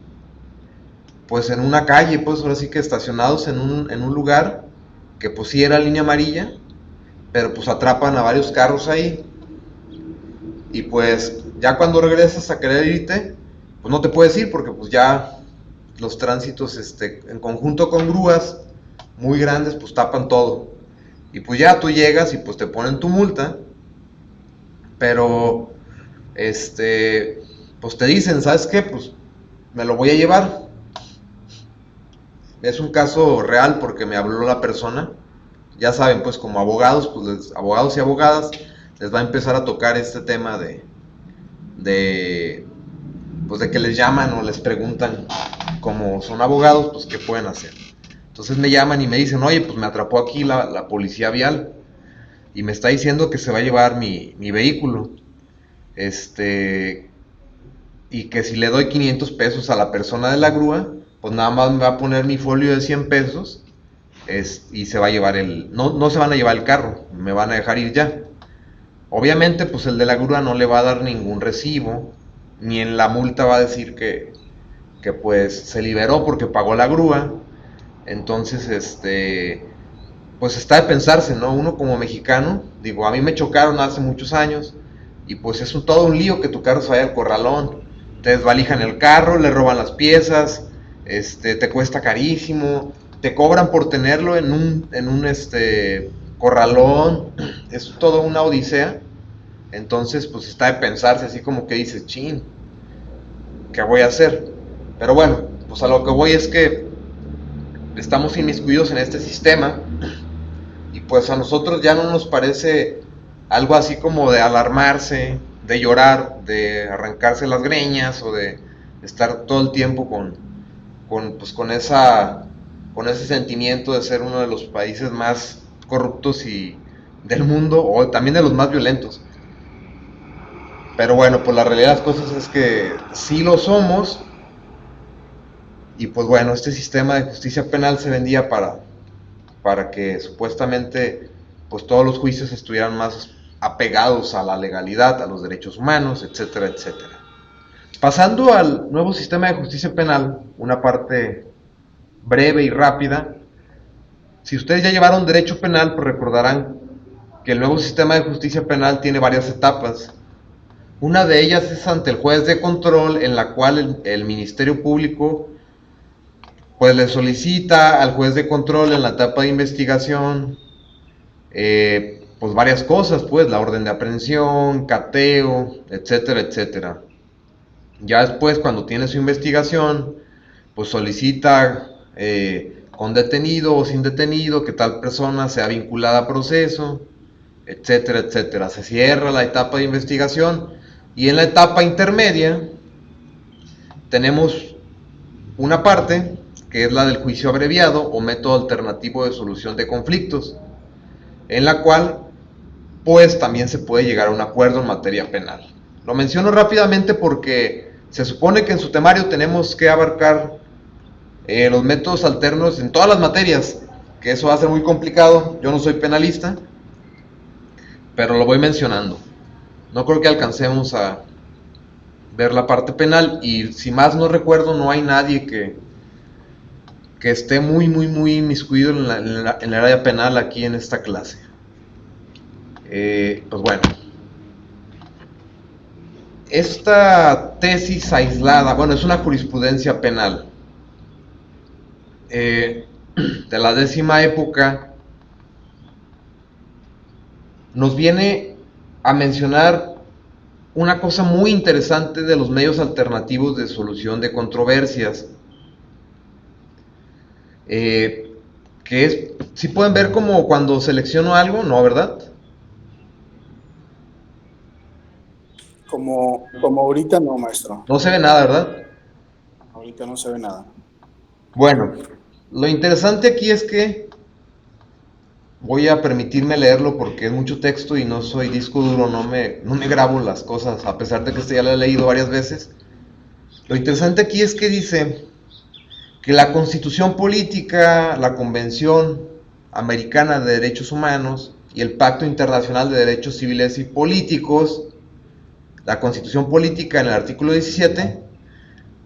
pues en una calle, pues ahora sí que estacionados en un lugar que pues sí era línea amarilla, pero pues atrapan a varios carros ahí, y pues ya cuando regresas a querer irte, pues no te puedes ir porque pues ya los tránsitos en conjunto con grúas muy grandes pues tapan todo, y pues ya tú llegas y pues te ponen tu multa, pero pues te dicen, ¿sabes qué? Pues me lo voy a llevar. Es un caso real porque me habló la persona. Ya saben, pues como abogados, pues abogados y abogadas, les va a empezar a tocar este tema de pues de que les llaman o les preguntan, como son abogados, pues qué pueden hacer. Entonces me llaman y me dicen, oye, pues me atrapó aquí la policía vial y me está diciendo que se va a llevar mi vehículo. Y que si le doy 500 pesos a la persona de la grúa, pues nada más me va a poner mi folio de 100 pesos y se va a llevar no se van a llevar el carro, me van a dejar ir ya. Obviamente pues el de la grúa no le va a dar ningún recibo, ni en la multa va a decir que pues se liberó porque pagó la grúa. Entonces, pues está de pensarse, ¿no? Uno como mexicano, digo, a mí me chocaron hace muchos años y pues es todo un lío que tu carro se vaya al corralón. Te desvalijan el carro, le roban las piezas, te cuesta carísimo, te cobran por tenerlo en un corralón, es todo una odisea. Entonces, pues está de pensarse, así como que dices, chin, ¿qué voy a hacer? Pero bueno, pues a lo que voy es que estamos inmiscuidos en este sistema y pues a nosotros ya no nos parece algo así como de alarmarse, de llorar, de arrancarse las greñas o de estar todo el tiempo con ese sentimiento de ser uno de los países más corruptos y del mundo, o también de los más violentos. Pero bueno, pues la realidad de las cosas es que sí lo somos. Y pues bueno, este sistema de justicia penal se vendía para que supuestamente pues todos los juicios estuvieran más apegados a la legalidad, a los derechos humanos, etcétera, etcétera. Pasando al nuevo sistema de justicia penal, una parte breve y rápida. Si ustedes ya llevaron derecho penal, pues recordarán que el nuevo sistema de justicia penal tiene varias etapas. Una de ellas es ante el juez de control, en la cual el Ministerio Público pues le solicita al juez de control en la etapa de investigación pues varias cosas, pues la orden de aprehensión, cateo, etcétera, etcétera. Ya después, cuando tiene su investigación, pues solicita con detenido o sin detenido que tal persona sea vinculada a proceso, etcétera, etcétera. Se cierra la etapa de investigación y en la etapa intermedia tenemos una parte que es la del juicio abreviado o método alternativo de solución de conflictos, en la cual pues también se puede llegar a un acuerdo en materia penal. Lo menciono rápidamente porque se supone que en su temario tenemos que abarcar los métodos alternos en todas las materias, que eso va a ser muy complicado. Yo no soy penalista, pero lo voy mencionando. No creo que alcancemos a ver la parte penal y si más no recuerdo no hay nadie que esté muy inmiscuido en el área penal aquí en esta clase. Pues bueno, esta tesis aislada, bueno, es una jurisprudencia penal de la 10ª época, nos viene a mencionar una cosa muy interesante de los medios alternativos de solución de controversias, que es, si pueden ver como cuando selecciono algo, ¿no, verdad? Como ahorita no, maestro. No se ve nada, ¿verdad? Ahorita no se ve nada. Bueno, lo interesante aquí es que voy a permitirme leerlo porque es mucho texto y no soy disco duro, no me grabo las cosas, a pesar de que ya lo he leído varias veces. Lo interesante aquí es que dice que la Constitución Política, la Convención Americana de Derechos Humanos y el Pacto Internacional de Derechos Civiles y Políticos, la Constitución Política en el artículo 17,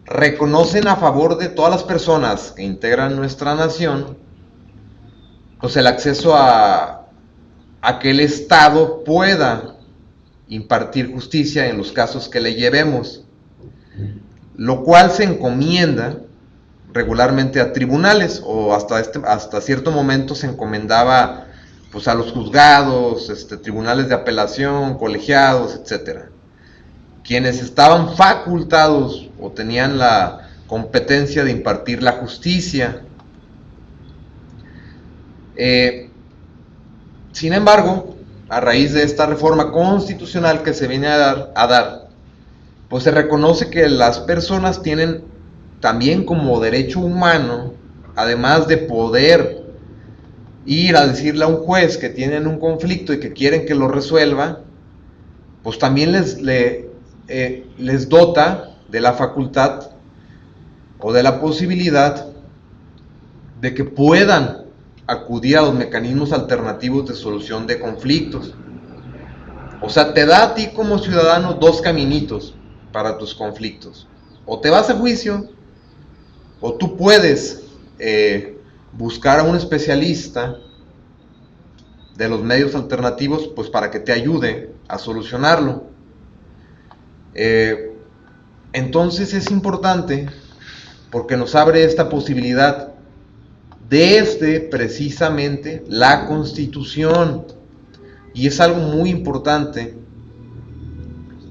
reconocen a favor de todas las personas que integran nuestra nación, pues el acceso a que el Estado pueda impartir justicia en los casos que le llevemos, lo cual se encomienda regularmente a tribunales, o hasta cierto momento se encomendaba pues a los juzgados, tribunales de apelación, colegiados, etcétera, quienes estaban facultados o tenían la competencia de impartir la justicia. Sin embargo, a raíz de esta reforma constitucional que se viene a dar, pues se reconoce que las personas tienen también como derecho humano, además de poder ir a decirle a un juez que tienen un conflicto y que quieren que lo resuelva, pues también les dota de la facultad o de la posibilidad de que puedan acudir a los mecanismos alternativos de solución de conflictos. O sea, te da a ti como ciudadano dos caminitos para tus conflictos. O te vas a juicio o tú puedes buscar a un especialista de los medios alternativos, pues para que te ayude a solucionarlo. Entonces es importante porque nos abre esta posibilidad desde precisamente la Constitución, y es algo muy importante.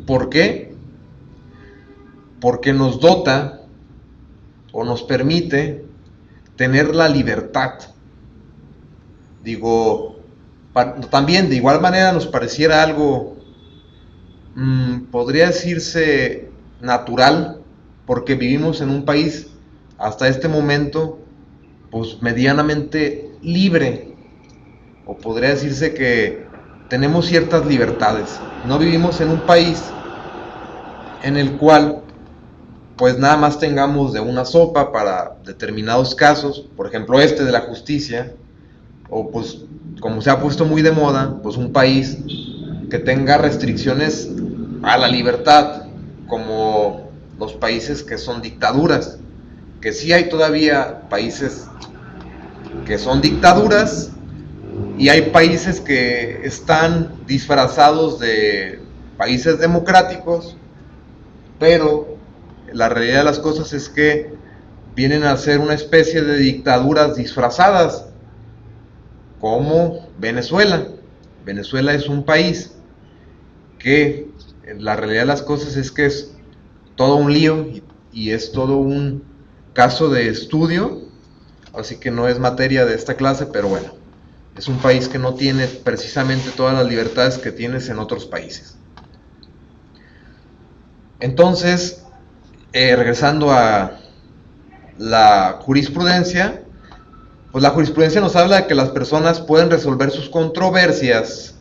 ¿Por qué? Porque nos dota o nos permite tener la libertad. Digo, también de igual manera nos pareciera algo, podría decirse natural, porque vivimos en un país hasta este momento pues medianamente libre, o podría decirse que tenemos ciertas libertades. No vivimos en un país en el cual pues nada más tengamos de una sopa para determinados casos, por ejemplo este de la justicia, o pues como se ha puesto muy de moda, pues un país que tenga restricciones a la libertad, como los países que son dictaduras, que sí hay todavía países que son dictaduras, y hay países que están disfrazados de países democráticos, pero la realidad de las cosas es que vienen a ser una especie de dictaduras disfrazadas, como Venezuela. Venezuela es un país que la realidad de las cosas es que es todo un lío y es todo un caso de estudio, así que no es materia de esta clase, pero bueno, es un país que no tiene precisamente todas las libertades que tienes en otros países. Entonces, regresando a la jurisprudencia, pues la jurisprudencia nos habla de que las personas pueden resolver sus controversias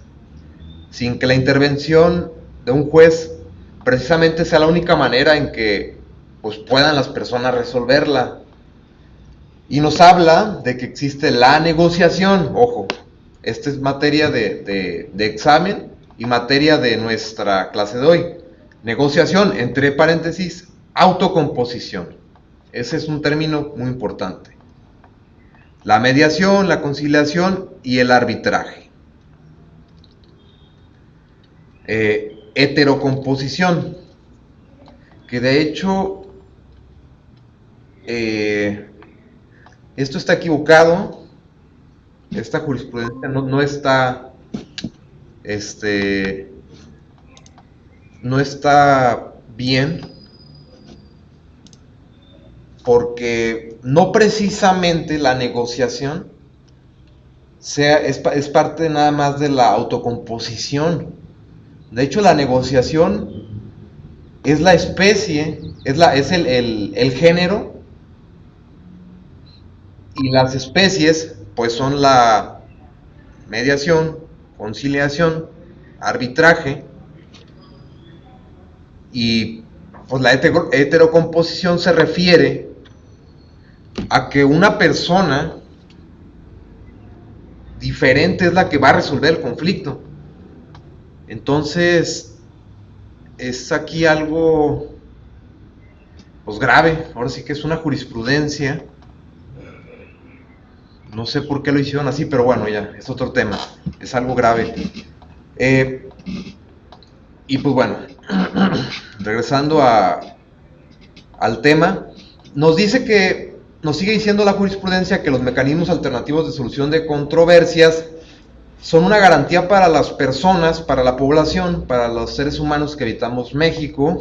sin que la intervención de un juez precisamente sea la única manera en que pues puedan las personas resolverla. Y nos habla de que existe la negociación. Ojo, esta es materia de examen y materia de nuestra clase de hoy. Negociación, entre paréntesis, autocomposición. Ese es un término muy importante. La mediación, la conciliación y el arbitraje. Heterocomposición, que de hecho esto está equivocado. Esta jurisprudencia no está no está bien, porque no precisamente la negociación es parte nada más de la autocomposición. De hecho, la negociación es la especie, es el género, y las especies pues son la mediación, conciliación, arbitraje, y pues la heterocomposición se refiere a que una persona diferente es la que va a resolver el conflicto. Entonces es aquí algo pues grave. Ahora sí que es una jurisprudencia. No sé por qué lo hicieron así, pero bueno, ya, es otro tema. Es algo grave. Y pues bueno, regresando al tema, nos sigue diciendo la jurisprudencia que los mecanismos alternativos de solución de controversias son una garantía para las personas, para la población, para los seres humanos que habitamos México,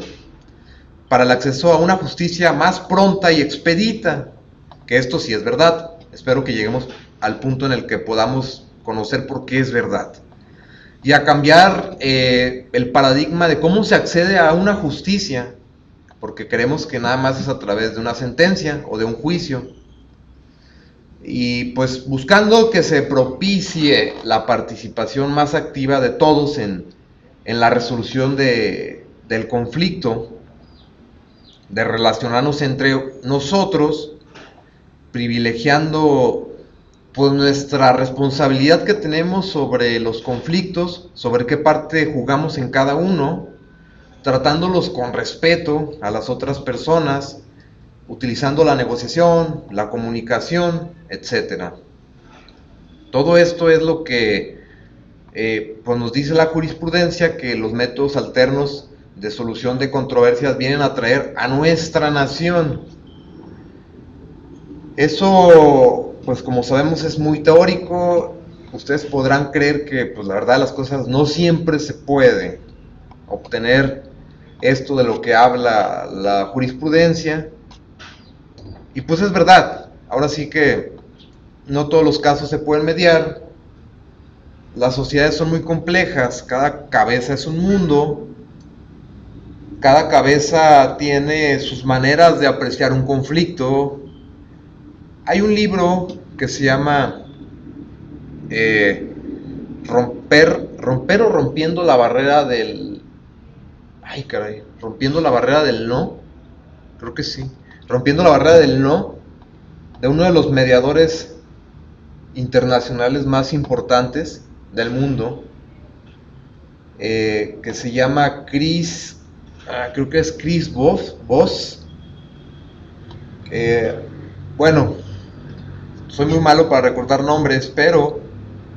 para el acceso a una justicia más pronta y expedita, que esto sí es verdad. Espero que lleguemos al punto en el que podamos conocer por qué es verdad. Y a cambiar el paradigma de cómo se accede a una justicia, porque creemos que nada más es a través de una sentencia o de un juicio. Y pues buscando que se propicie la participación más activa de todos en la resolución del conflicto, de relacionarnos entre nosotros, privilegiando pues nuestra responsabilidad que tenemos sobre los conflictos, sobre qué parte jugamos en cada uno, tratándolos con respeto a las otras personas, utilizando la negociación, la comunicación, etcétera. Todo esto es lo que pues nos dice la jurisprudencia, que los métodos alternos de solución de controversias vienen a traer a nuestra nación. Eso, pues como sabemos, es muy teórico. Ustedes podrán creer que, pues la verdad, las cosas no siempre se puede obtener esto de lo que habla la jurisprudencia. Y pues es verdad, ahora sí que no todos los casos se pueden mediar. Las sociedades son muy complejas, cada cabeza es un mundo, cada cabeza tiene sus maneras de apreciar un conflicto. Hay un libro que se llama romper o rompiendo la barrera del... Ay, caray, rompiendo la barrera del no, creo que sí, rompiendo la barrera del no, de uno de los mediadores internacionales más importantes del mundo, que se llama creo que es Chris Voss. Bueno, soy muy malo para recordar nombres, pero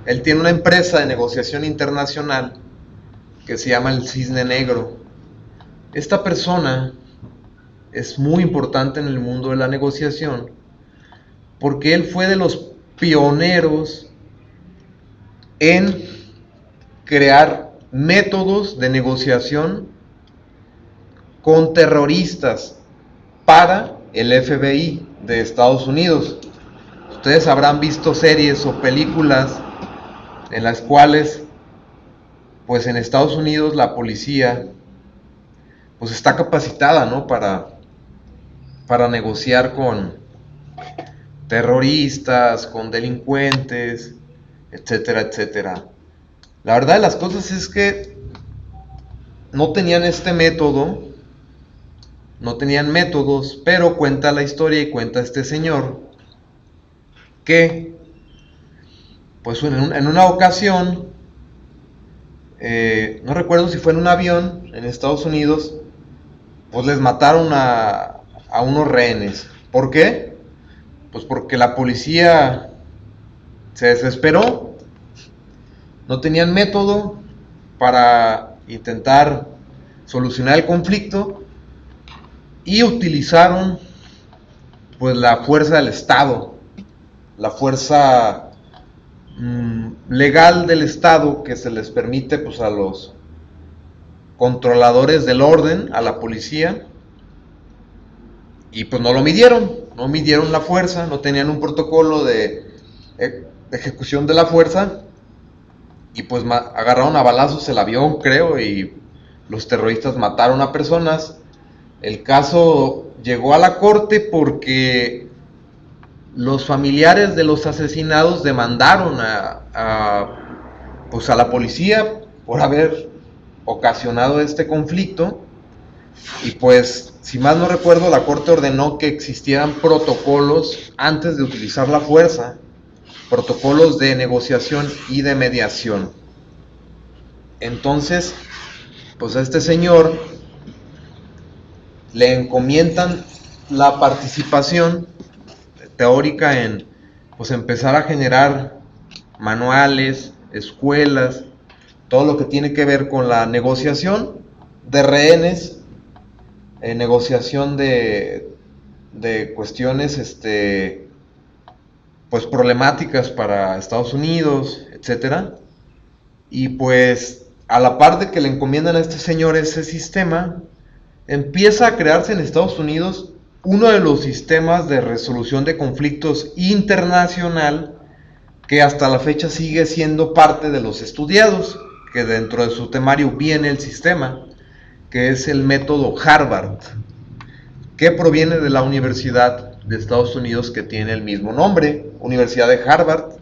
él tiene una empresa de negociación internacional que se llama el Cisne Negro. Esta persona es muy importante en el mundo de la negociación porque él fue de los pioneros en crear métodos de negociación con terroristas para el FBI de Estados Unidos. Ustedes habrán visto series o películas en las cuales, pues en Estados Unidos la policía pues está capacitada, ¿no? para negociar con terroristas, con delincuentes, etcétera, etcétera. La verdad de las cosas es que no tenían este método, no tenían métodos, pero cuenta la historia y cuenta este señor que, pues en una ocasión, no recuerdo si fue en un avión en Estados Unidos, pues les mataron a unos rehenes. ¿Por qué? Pues porque la policía se desesperó, no tenían método para intentar solucionar el conflicto y utilizaron pues la fuerza del Estado, la fuerza legal del Estado que se les permite pues a los controladores del orden, a la policía, y pues no midieron la fuerza, no tenían un protocolo de ejecución de la fuerza, y pues agarraron a balazos el avión, creo, y los terroristas mataron a personas. El caso llegó a la corte porque los familiares de los asesinados demandaron pues a la policía por haber ocasionado este conflicto, y pues si mal no recuerdo la corte ordenó que existieran protocolos antes de utilizar la fuerza, protocolos de negociación y de mediación. Entonces pues a este señor le encomiendan la participación teórica en pues empezar a generar manuales, escuelas, todo lo que tiene que ver con la negociación de rehenes, negociación de cuestiones pues problemáticas para Estados Unidos, etcétera. Y pues a la par de que le encomiendan a este señor ese sistema, empieza a crearse en Estados Unidos uno de los sistemas de resolución de conflictos internacional que hasta la fecha sigue siendo parte de los estudiados, que dentro de su temario viene el sistema, que es el método Harvard, que proviene de la Universidad de Estados Unidos que tiene el mismo nombre, Universidad de Harvard.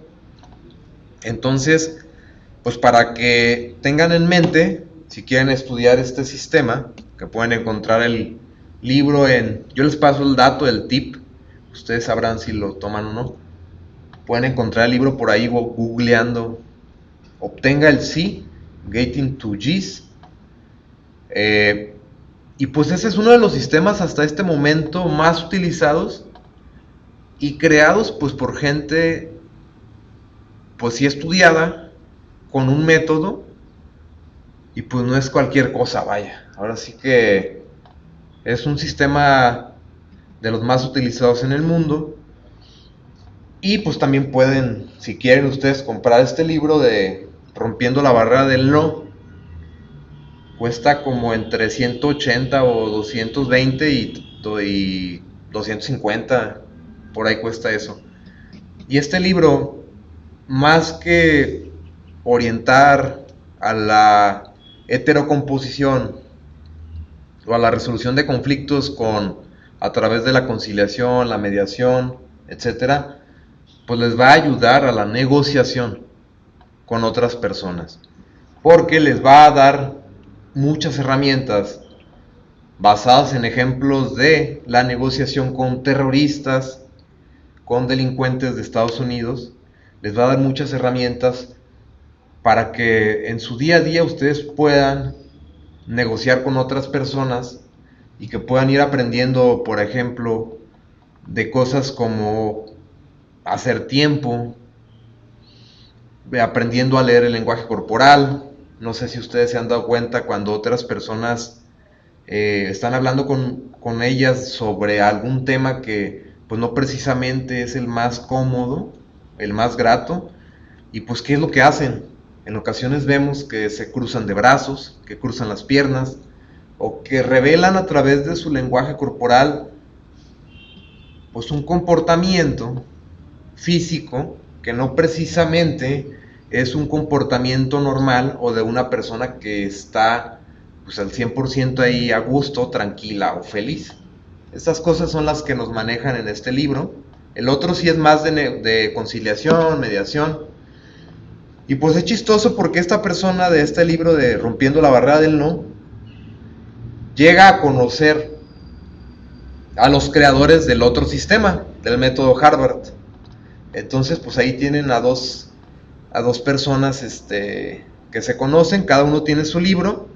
Entonces, pues para que tengan en mente, si quieren estudiar este sistema, que pueden encontrar el libro yo les paso el dato, el tip, ustedes sabrán si lo toman o no. Pueden encontrar el libro por ahí googleando, obtenga el sí, Getting to G's. Y pues ese es uno de los sistemas hasta este momento más utilizados y creados pues por gente pues sí estudiada, con un método, y pues no es cualquier cosa, vaya. Ahora sí que es un sistema de los más utilizados en el mundo. Y pues también pueden, si quieren ustedes, comprar este libro de Rompiendo la Barrera del No. Cuesta como entre 180 o 220 y 250, por ahí cuesta eso. Y este libro, más que orientar a la heterocomposición o a la resolución de conflictos a través de la conciliación, la mediación, etcétera, pues les va a ayudar a la negociación con otras personas, porque les va a dar muchas herramientas basadas en ejemplos de la negociación con terroristas, con delincuentes de Estados Unidos. Les va a dar muchas herramientas para que en su día a día ustedes puedan negociar con otras personas y que puedan ir aprendiendo, por ejemplo, de cosas como hacer tiempo, aprendiendo a leer el lenguaje corporal. No sé si ustedes se han dado cuenta cuando otras personas están hablando con ellas sobre algún tema que pues no precisamente es el más cómodo, el más grato, y pues ¿qué es lo que hacen? En ocasiones vemos que se cruzan de brazos, que cruzan las piernas, o que revelan a través de su lenguaje corporal pues un comportamiento físico que no precisamente es un comportamiento normal o de una persona que está pues al 100% ahí a gusto, tranquila o feliz. Estas cosas son las que nos manejan en este libro. El otro sí es más de conciliación, mediación. Y pues es chistoso porque esta persona de este libro de Rompiendo la Barrera del No llega a conocer a los creadores del otro sistema, del método Harvard. Entonces pues ahí tienen a dos personas que se conocen, cada uno tiene su libro,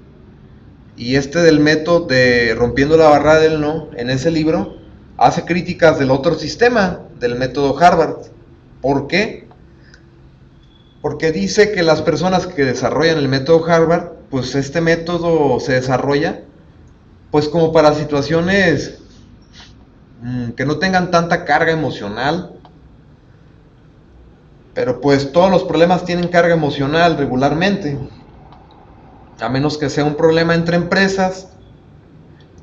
y del método de Rompiendo la Barrera del No, en ese libro hace críticas del otro sistema, del método Harvard. ¿Por qué? Porque dice que las personas que desarrollan el método Harvard, pues este método se desarrolla pues como para situaciones que no tengan tanta carga emocional. Pero pues todos los problemas tienen carga emocional regularmente, a menos que sea un problema entre empresas,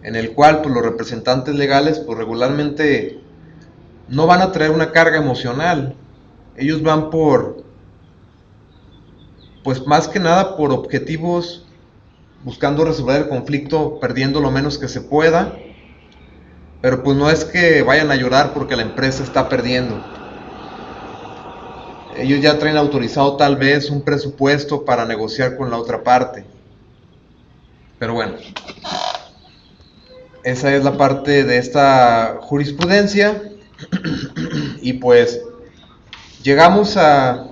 en el cual pues los representantes legales pues regularmente no van a traer una carga emocional. Ellos van pues más que nada por objetivos, buscando resolver el conflicto, perdiendo lo menos que se pueda, pero pues no es que vayan a llorar porque la empresa está perdiendo. Ellos ya traen autorizado tal vez un presupuesto para negociar con la otra parte. Pero bueno, esa es la parte de esta jurisprudencia. Y pues llegamos a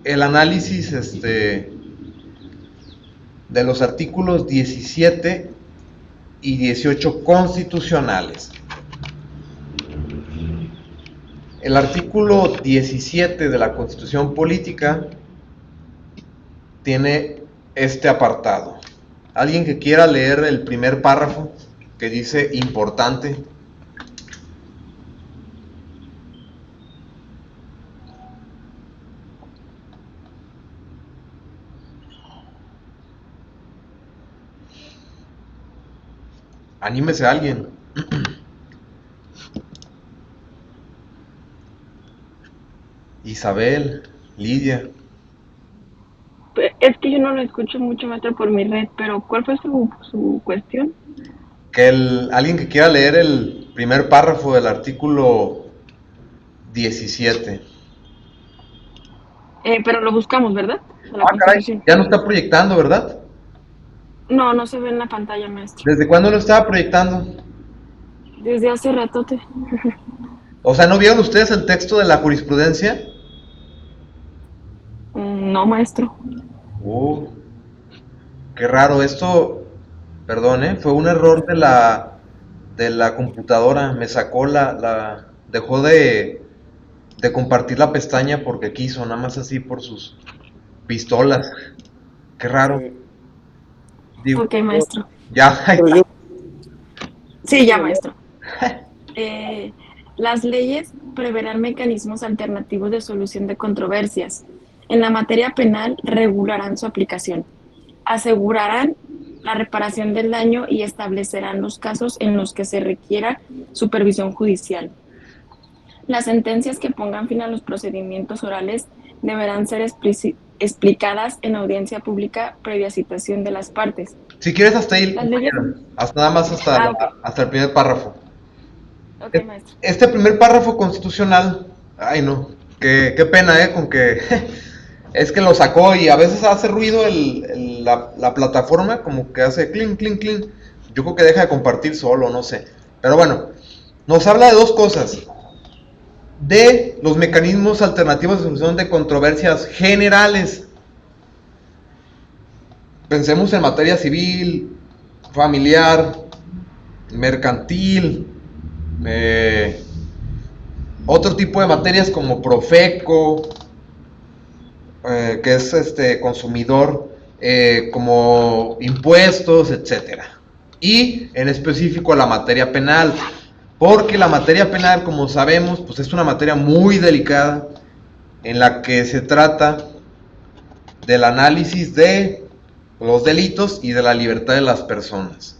el análisis de los artículos 17 y 18 constitucionales. El artículo 17 de la Constitución Política tiene este apartado. ¿Alguien que quiera leer el primer párrafo que dice importante? Anímese a alguien. Isabel, Lidia. Es que yo no lo escucho mucho, maestro, por mi red, pero ¿cuál fue su cuestión? Que alguien que quiera leer el primer párrafo del artículo 17. Pero lo buscamos, ¿verdad? Caray, ya no está proyectando, ¿verdad? No, no se ve en la pantalla, maestro. ¿Desde cuándo lo estaba proyectando? Desde hace ratote. O sea, ¿no vieron ustedes el texto de la jurisprudencia? No, maestro. Qué raro. Esto Perdón, fue un error de la computadora. Me sacó dejó de compartir la pestaña porque quiso, nada más así por sus pistolas. Qué raro. Sí. Digo, Ok, maestro. ya, ahí Pero está. yo, Sí, ya, maestro. Eh, las leyes preverán mecanismos alternativos de solución de controversias. En la materia penal regularán su aplicación, asegurarán la reparación del daño y establecerán los casos en los que se requiera supervisión judicial. Las sentencias que pongan fin a los procedimientos orales deberán ser explicadas en audiencia pública previa citación de las partes. Si quieres hasta ahí, Las leyes... compañero. Hasta nada más Ah, ok. hasta el primer párrafo. Ok, maestro. Este primer párrafo constitucional, ay no, qué pena, con que es que lo sacó y a veces hace ruido la plataforma, como que hace clink, clink, clink. Yo creo que deja de compartir solo, no sé. Pero bueno, nos habla de dos cosas. De los mecanismos alternativos de solución de controversias generales. Pensemos en materia civil, familiar, mercantil, otro tipo de materias como Profeco, que es consumidor, como impuestos, etcétera. Y en específico la materia penal, porque la materia penal, como sabemos, pues es una materia muy delicada en la que se trata del análisis de los delitos y de la libertad de las personas.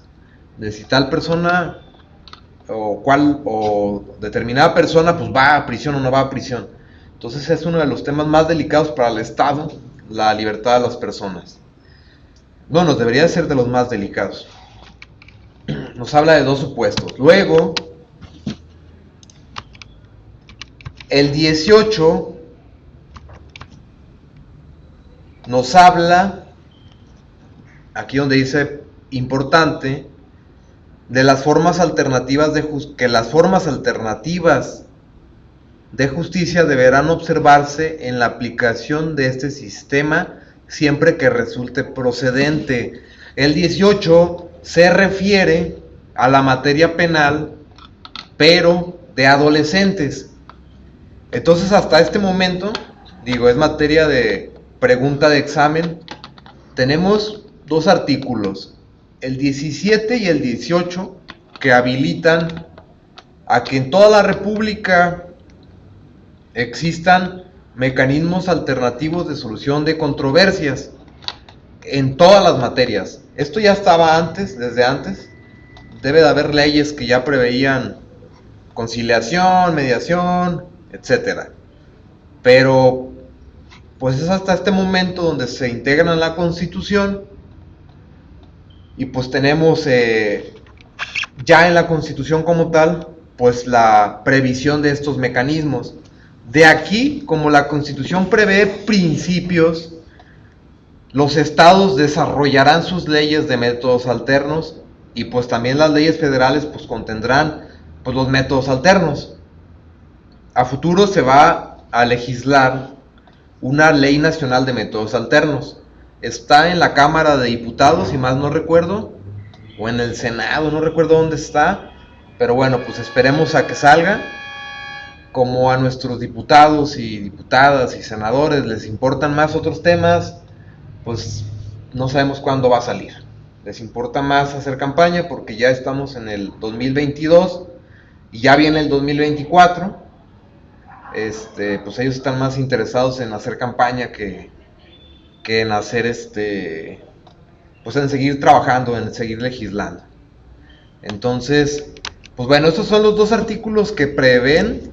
De si tal persona o determinada persona pues va a prisión o no va a prisión. Entonces es uno de los temas más delicados para el Estado, la libertad de las personas. No, nos debería ser de los más delicados. Nos habla de dos supuestos. Luego, el 18 nos habla, aquí donde dice importante, de las formas alternativas que las formas alternativas de justicia deberán observarse en la aplicación de este sistema siempre que resulte procedente. El 18 se refiere a la materia penal, pero de adolescentes. Entonces hasta este momento, es materia de pregunta de examen, tenemos dos artículos, el 17 y el 18, que habilitan a que en toda la República existan mecanismos alternativos de solución de controversias en todas las materias. Esto ya estaba antes, desde antes. Debe de haber leyes que ya preveían conciliación, mediación, etcétera. Pero pues es hasta este momento donde se integran en la Constitución y pues tenemos ya en la Constitución como tal pues la previsión de estos mecanismos. De aquí, como la Constitución prevé principios, los estados desarrollarán sus leyes de métodos alternos y pues también las leyes federales pues contendrán pues los métodos alternos. A futuro se va a legislar una ley nacional de métodos alternos. Está en la Cámara de Diputados, si más no recuerdo, o en el Senado, no recuerdo dónde está, pero bueno, pues esperemos a que salga. Como a nuestros diputados y diputadas y senadores les importan más otros temas, pues no sabemos cuándo va a salir. Les importa más hacer campaña porque ya estamos en el 2022 y ya viene el 2024. Pues ellos están más interesados en hacer campaña que en hacer pues en seguir trabajando, en seguir legislando. Entonces, pues bueno, estos son los dos artículos que prevén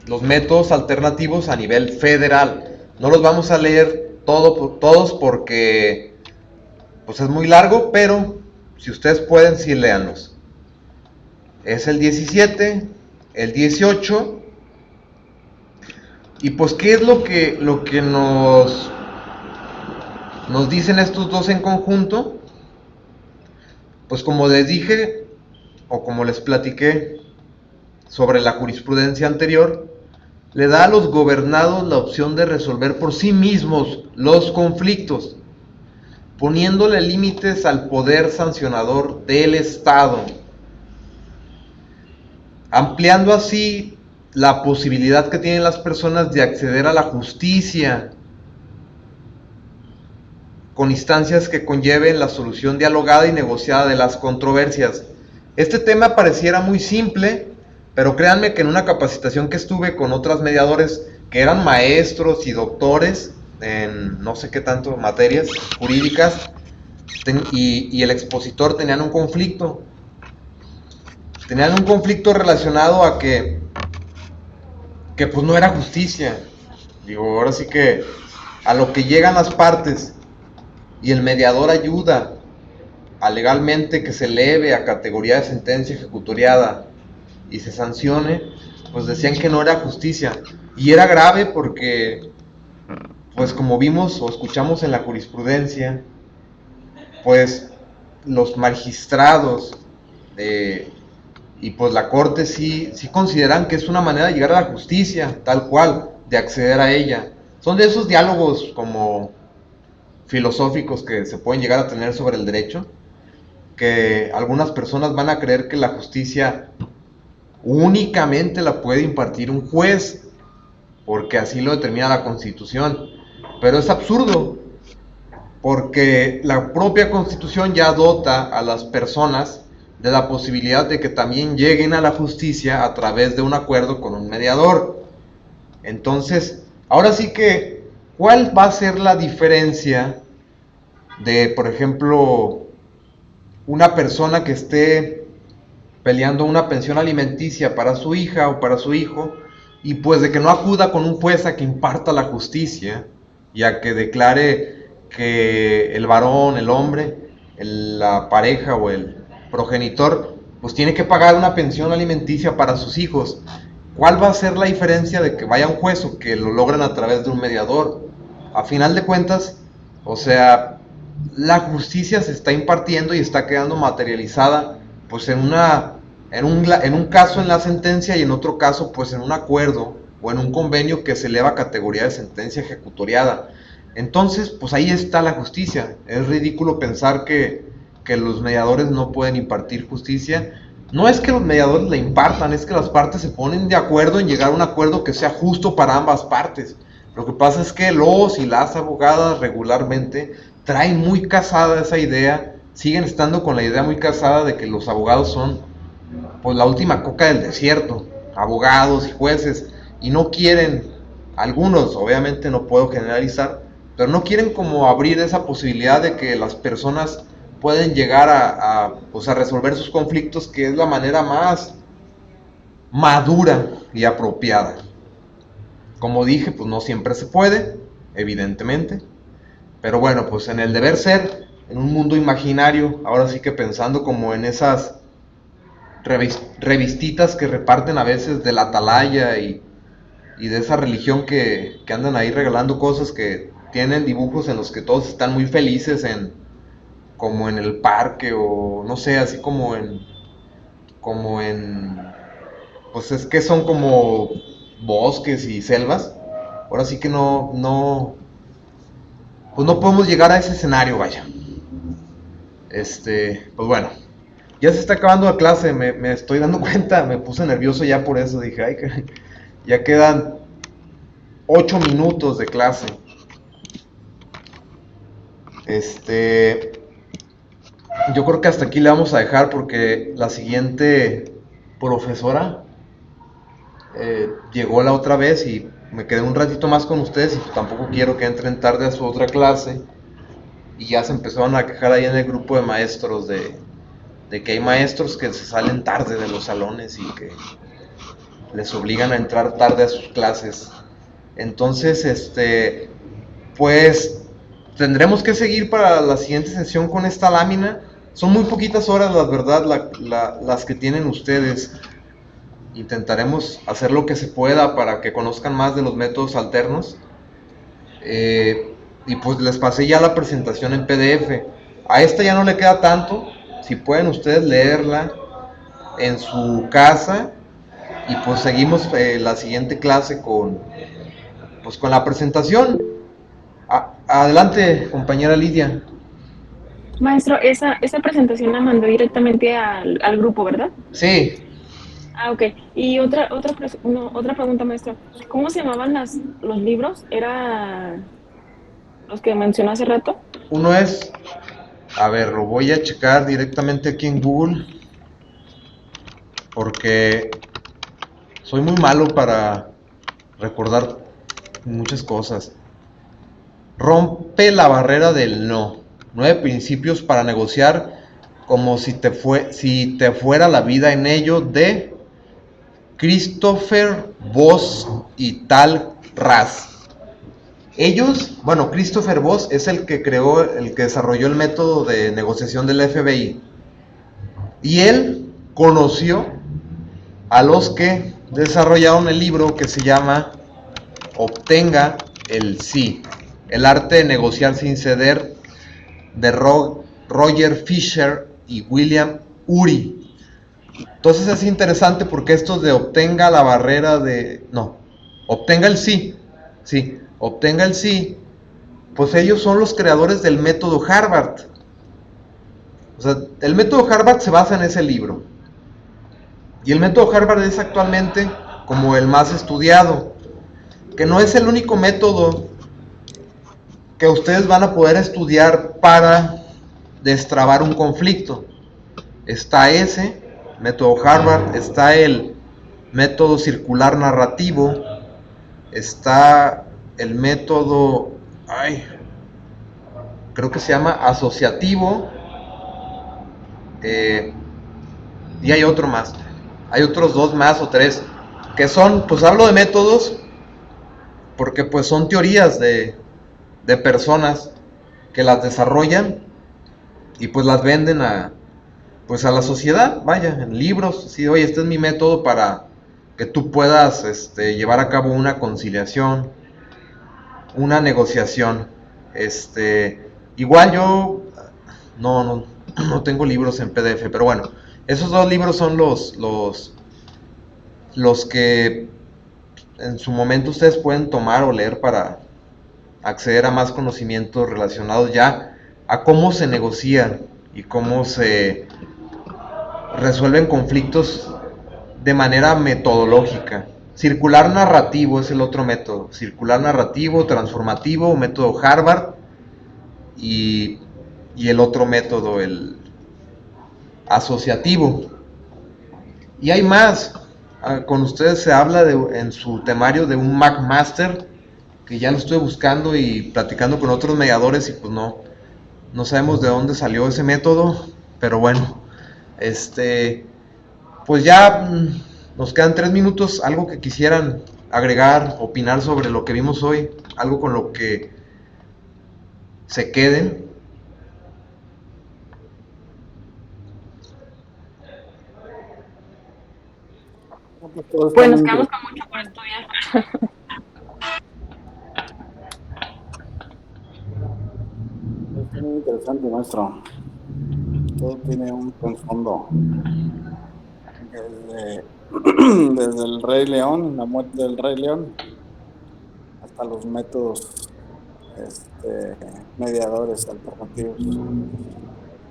los métodos alternativos a nivel federal. No los vamos a leer todos porque pues es muy largo, pero si ustedes pueden, sí léanlos. Es el 17, el 18. Y pues ¿qué es lo que nos dicen estos dos en conjunto? Pues como les dije, o como les platiqué sobre la jurisprudencia anterior, le da a los gobernados la opción de resolver por sí mismos los conflictos. poniéndole límites al poder sancionador del Estado, ampliando así la posibilidad que tienen las personas de acceder a la justicia con instancias que conlleven la solución dialogada y negociada de las controversias. Este tema pareciera muy simple, pero créanme que en una capacitación que estuve con otras mediadores que eran maestros y doctores en no sé qué tanto materias jurídicas y el expositor tenían un conflicto relacionado a que pues no era justicia. Digo, ahora sí que a lo que llegan las partes y el mediador ayuda a legalmente que se eleve a categoría de sentencia ejecutoriada y se sancione, pues decían que no era justicia. Y era grave porque, pues como vimos o escuchamos en la jurisprudencia, pues los magistrados y pues la corte sí consideran que es una manera de llegar a la justicia, tal cual, de acceder a ella. Son de esos diálogos como filosóficos que se pueden llegar a tener sobre el derecho, que algunas personas van a creer que la justicia únicamente la puede impartir un juez, porque así lo determina la Constitución. Pero es absurdo, porque la propia Constitución ya dota a las personas de la posibilidad de que también lleguen a la justicia a través de un acuerdo con un mediador. Entonces, ahora sí que, ¿cuál va a ser la diferencia de, por ejemplo, una persona que esté peleando una pensión alimenticia para su hija o para su hijo, y pues de que no acuda con un juez a que imparta la justicia y a que declare que el varón, el hombre, la pareja o el progenitor, pues tiene que pagar una pensión alimenticia para sus hijos? ¿Cuál va a ser la diferencia de que vaya un juez o que lo logren a través de un mediador? A final de cuentas, o sea, la justicia se está impartiendo y está quedando materializada pues en un caso en la sentencia y en otro caso pues en un acuerdo o en un convenio que se eleva a categoría de sentencia ejecutoriada. Entonces pues ahí está la justicia. Es ridículo pensar que los mediadores no pueden impartir justicia. No es que los mediadores la impartan, es que las partes se ponen de acuerdo en llegar a un acuerdo que sea justo para ambas partes. Lo que pasa es que los y las abogadas regularmente traen muy casada esa idea, siguen estando con la idea muy casada de que los abogados son pues la última coca del desierto, abogados y jueces, y no quieren, algunos, obviamente no puedo generalizar, pero no quieren como abrir esa posibilidad de que las personas pueden llegar a resolver sus conflictos, que es la manera más madura y apropiada. Como dije, pues no siempre se puede, evidentemente, pero bueno, pues en el deber ser, en un mundo imaginario, ahora sí que pensando como en esas revistitas que reparten a veces de la atalaya y de esa religión que andan ahí regalando cosas, que tienen dibujos en los que todos están muy felices como en el parque, o no sé, así como en pues es que son como bosques y selvas. Ahora sí que pues no podemos llegar a ese escenario, vaya. Pues bueno, ya se está acabando la clase, me estoy dando cuenta, me puse nervioso ya por eso, dije, ay, ya quedan 8 minutos de clase. Yo creo que hasta aquí le vamos a dejar porque la siguiente profesora llegó la otra vez y me quedé un ratito más con ustedes y tampoco quiero que entren tarde a su otra clase. Y ya se empezaron a quejar ahí en el grupo de maestros de que hay maestros que se salen tarde de los salones y que les obligan a entrar tarde a sus clases. Entonces, pues tendremos que seguir para la siguiente sesión con esta lámina. Son muy poquitas horas, la verdad, las que tienen ustedes. Intentaremos hacer lo que se pueda para que conozcan más de los métodos alternos. Y pues les pasé ya la presentación en PDF. A esta ya no le queda tanto. Si pueden ustedes leerla en su casa. Y pues seguimos la siguiente clase con la presentación. Adelante, compañera Lidia. Maestro, esa presentación la mandó directamente al grupo, ¿verdad? Sí, Ah, ok. Y otra pregunta, maestro. ¿Cómo se llamaban los libros? ¿Era los que mencionó hace rato? uno es, a ver, lo voy a checar directamente aquí en Google porque soy muy malo para recordar muchas cosas. Rompe la barrera del no. 9 principios para negociar como si te fuera la vida en ello, de Christopher Voss y Tal Raz. Christopher Voss es el que desarrolló el método de negociación del FBI. Y él conoció a los que desarrollaron el libro que se llama Obtenga el sí, el arte de negociar sin ceder, de Roger Fisher y William Ury. Entonces es interesante porque estos de obtenga la barrera de... No, obtenga el sí. Sí, obtenga el sí. Pues ellos son los creadores del método Harvard. O sea, el método Harvard se basa en ese libro. Y el método Harvard es actualmente como el más estudiado. Que no es el único método que ustedes van a poder estudiar para destrabar un conflicto. Está ese método Harvard, está el método circular narrativo, está el método, creo que se llama asociativo, y hay otro más, hay otros 2 más o 3, que son, pues hablo de métodos, porque pues son teorías de personas que las desarrollan y pues las venden a la sociedad, vaya, en libros, sí, oye, este es mi método para que tú puedas llevar a cabo una conciliación, una negociación. Igual yo no tengo libros en PDF, pero bueno, esos 2 libros son los que en su momento ustedes pueden tomar o leer para acceder a más conocimientos relacionados ya a cómo se negocia y cómo se resuelven conflictos de manera metodológica. Circular narrativo es el otro método. Circular narrativo, transformativo, método Harvard, y el otro método, el asociativo. Y hay más. Con ustedes se habla en su temario de un McMaster, que ya lo estoy buscando y platicando con otros mediadores y pues no sabemos de dónde salió ese método, pero bueno, pues ya nos quedan 3 minutos. Algo que quisieran agregar, opinar sobre lo que vimos hoy, algo con lo que se queden. Pues nos quedamos con mucho por estudiar. Es muy interesante, maestro. Todo tiene un trasfondo. Desde el Rey León, la muerte del Rey León, hasta los métodos mediadores alternativos.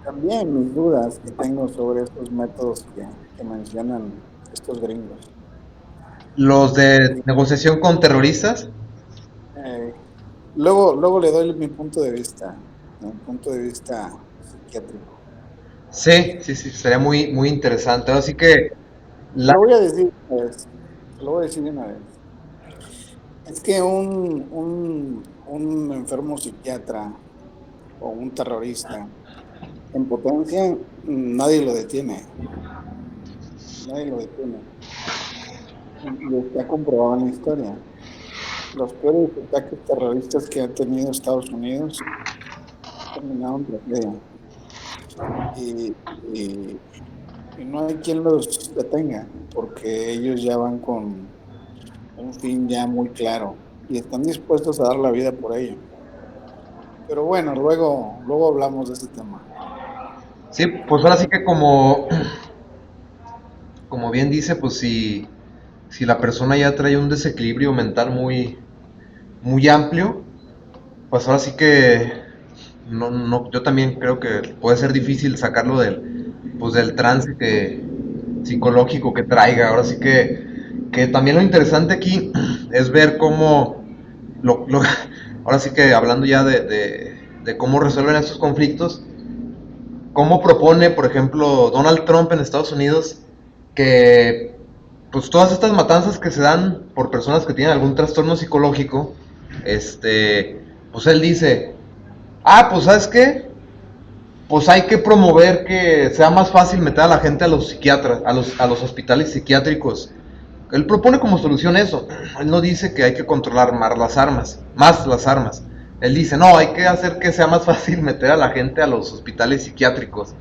También mis dudas que tengo sobre estos métodos que mencionan estos gringos. Los de negociación con terroristas. Luego le doy mi punto de vista psiquiátrico. Sí, sería muy, muy interesante. Así que Lo voy a decir una vez. Es que un enfermo psiquiatra o un terrorista en potencia, nadie lo detiene. Y está comprobado en la historia. Los peores ataques terroristas que ha tenido Estados Unidos terminaron en tragedia. Y no hay quien los detenga, porque ellos ya van con un fin ya muy claro y están dispuestos a dar la vida por ello. Pero bueno, luego hablamos de ese tema. sí, pues ahora sí que como bien dice, pues si la persona ya trae un desequilibrio mental muy, muy amplio, pues ahora sí que yo también creo que puede ser difícil sacarlo del trance psicológico que traiga. Ahora sí que también lo interesante aquí es ver cómo, ahora sí que hablando ya de cómo resuelven estos conflictos, cómo propone, por ejemplo, Donald Trump en Estados Unidos que pues todas estas matanzas que se dan por personas que tienen algún trastorno psicológico, pues él dice, pues ¿sabes qué? Pues hay que promover que sea más fácil meter a la gente a los psiquiatras, a los hospitales psiquiátricos. Él propone como solución eso. Él no dice que hay que controlar más las armas. Él dice, no, hay que hacer que sea más fácil meter a la gente a los hospitales psiquiátricos.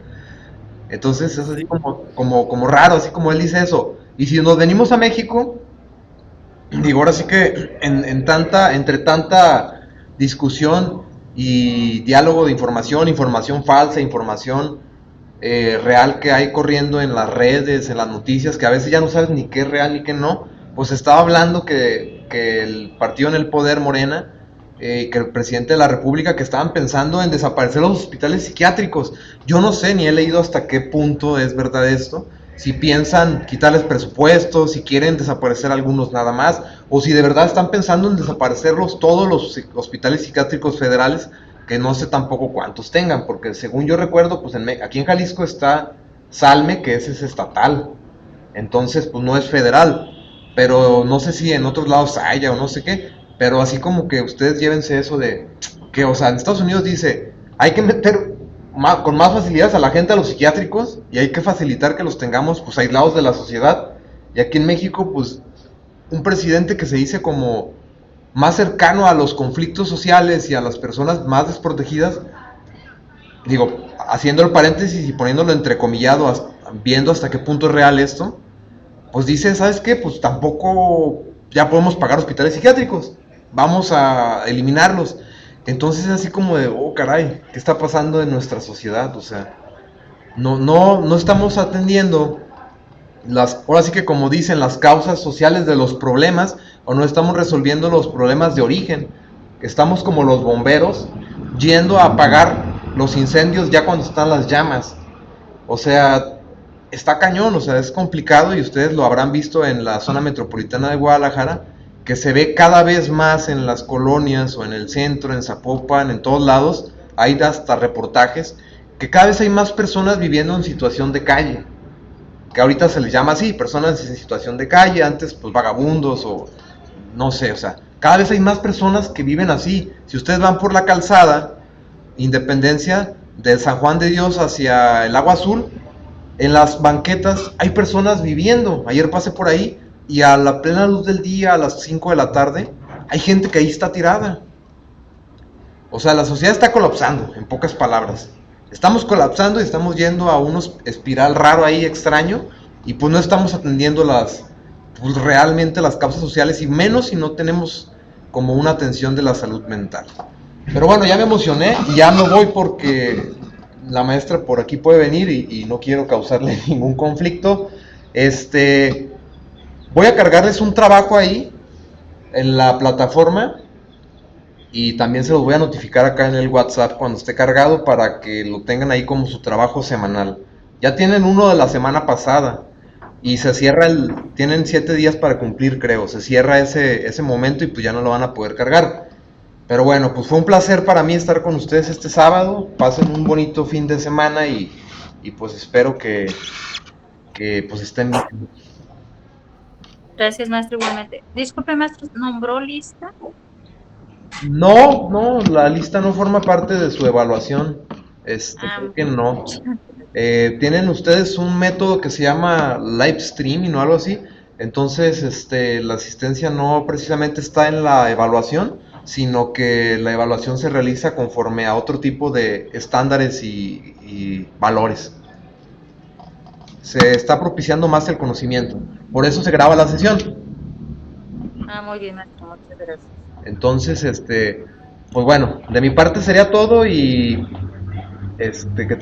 Entonces es así como raro, así como él dice eso. Y si nos venimos a México, digo, ahora sí que entre tanta discusión y diálogo de información falsa, información real que hay corriendo en las redes, en las noticias, que a veces ya no sabes ni qué es real ni qué no, pues estaba hablando que el partido en el poder, Morena, que el presidente de la República, que estaban pensando en desaparecer los hospitales psiquiátricos. Yo no sé, ni he leído hasta qué punto es verdad esto, si piensan quitarles presupuestos, si quieren desaparecer algunos nada más, o si de verdad están pensando en desaparecerlos todos los hospitales psiquiátricos federales, que no sé tampoco cuántos tengan, porque según yo recuerdo, pues aquí en Jalisco está Salme, que ese es estatal, entonces pues no es federal, pero no sé si en otros lados haya o no sé qué, pero así como que ustedes llévense eso de que, o sea, en Estados Unidos dice, hay que meter con más facilidades a la gente a los psiquiátricos y hay que facilitar que los tengamos pues aislados de la sociedad. Y aquí en México, pues, un presidente que se dice como más cercano a los conflictos sociales y a las personas más desprotegidas, digo, haciendo el paréntesis y poniéndolo entrecomillado, viendo hasta qué punto es real esto, pues dice, ¿sabes qué? Pues tampoco ya podemos pagar hospitales psiquiátricos, vamos a eliminarlos. Entonces es así como de, oh caray, ¿qué está pasando en nuestra sociedad? O sea, no estamos atendiendo ahora sí que como dicen, las causas sociales de los problemas, o no estamos resolviendo los problemas de origen. Estamos como los bomberos yendo a apagar los incendios ya cuando están las llamas. O sea, está cañón, o sea, es complicado y ustedes lo habrán visto en la zona metropolitana de Guadalajara, que se ve cada vez más en las colonias o en el centro, en Zapopan, en todos lados, hay hasta reportajes, que cada vez hay más personas viviendo en situación de calle, que ahorita se les llama así, personas en situación de calle, antes pues vagabundos o no sé, o sea, cada vez hay más personas que viven así. Si ustedes van por la calzada Independencia del San Juan de Dios hacia el Agua Azul, en las banquetas hay personas viviendo. Ayer pasé por ahí y a la plena luz del día, a las 5 de la tarde, hay gente que ahí está tirada. O sea, la sociedad está colapsando, en pocas palabras. Estamos colapsando y estamos yendo a un espiral raro ahí, extraño, y pues no estamos atendiendo pues realmente las causas sociales, y menos si no tenemos como una atención de la salud mental. Pero bueno, ya me emocioné y ya me voy porque la maestra por aquí puede venir y no quiero causarle ningún conflicto. Voy a cargarles un trabajo ahí en la plataforma y también se los voy a notificar acá en el WhatsApp cuando esté cargado para que lo tengan ahí como su trabajo semanal. Ya tienen uno de la semana pasada y se cierra tienen 7 días para cumplir, creo, se cierra ese momento y pues ya no lo van a poder cargar. Pero bueno, pues fue un placer para mí estar con ustedes este sábado. Pasen un bonito fin de semana y pues espero que pues estén bien. Gracias, maestro, igualmente. Disculpe, maestro, ¿nombró lista? No, la lista no forma parte de su evaluación. Creo que no. Tienen ustedes un método que se llama live streaming o algo así. Entonces, la asistencia no precisamente está en la evaluación, sino que la evaluación se realiza conforme a otro tipo de estándares y valores. Se está propiciando más el conocimiento. Por eso se graba la sesión. Muy bien, maestro, muchas gracias. Entonces, pues bueno, de mi parte sería todo y que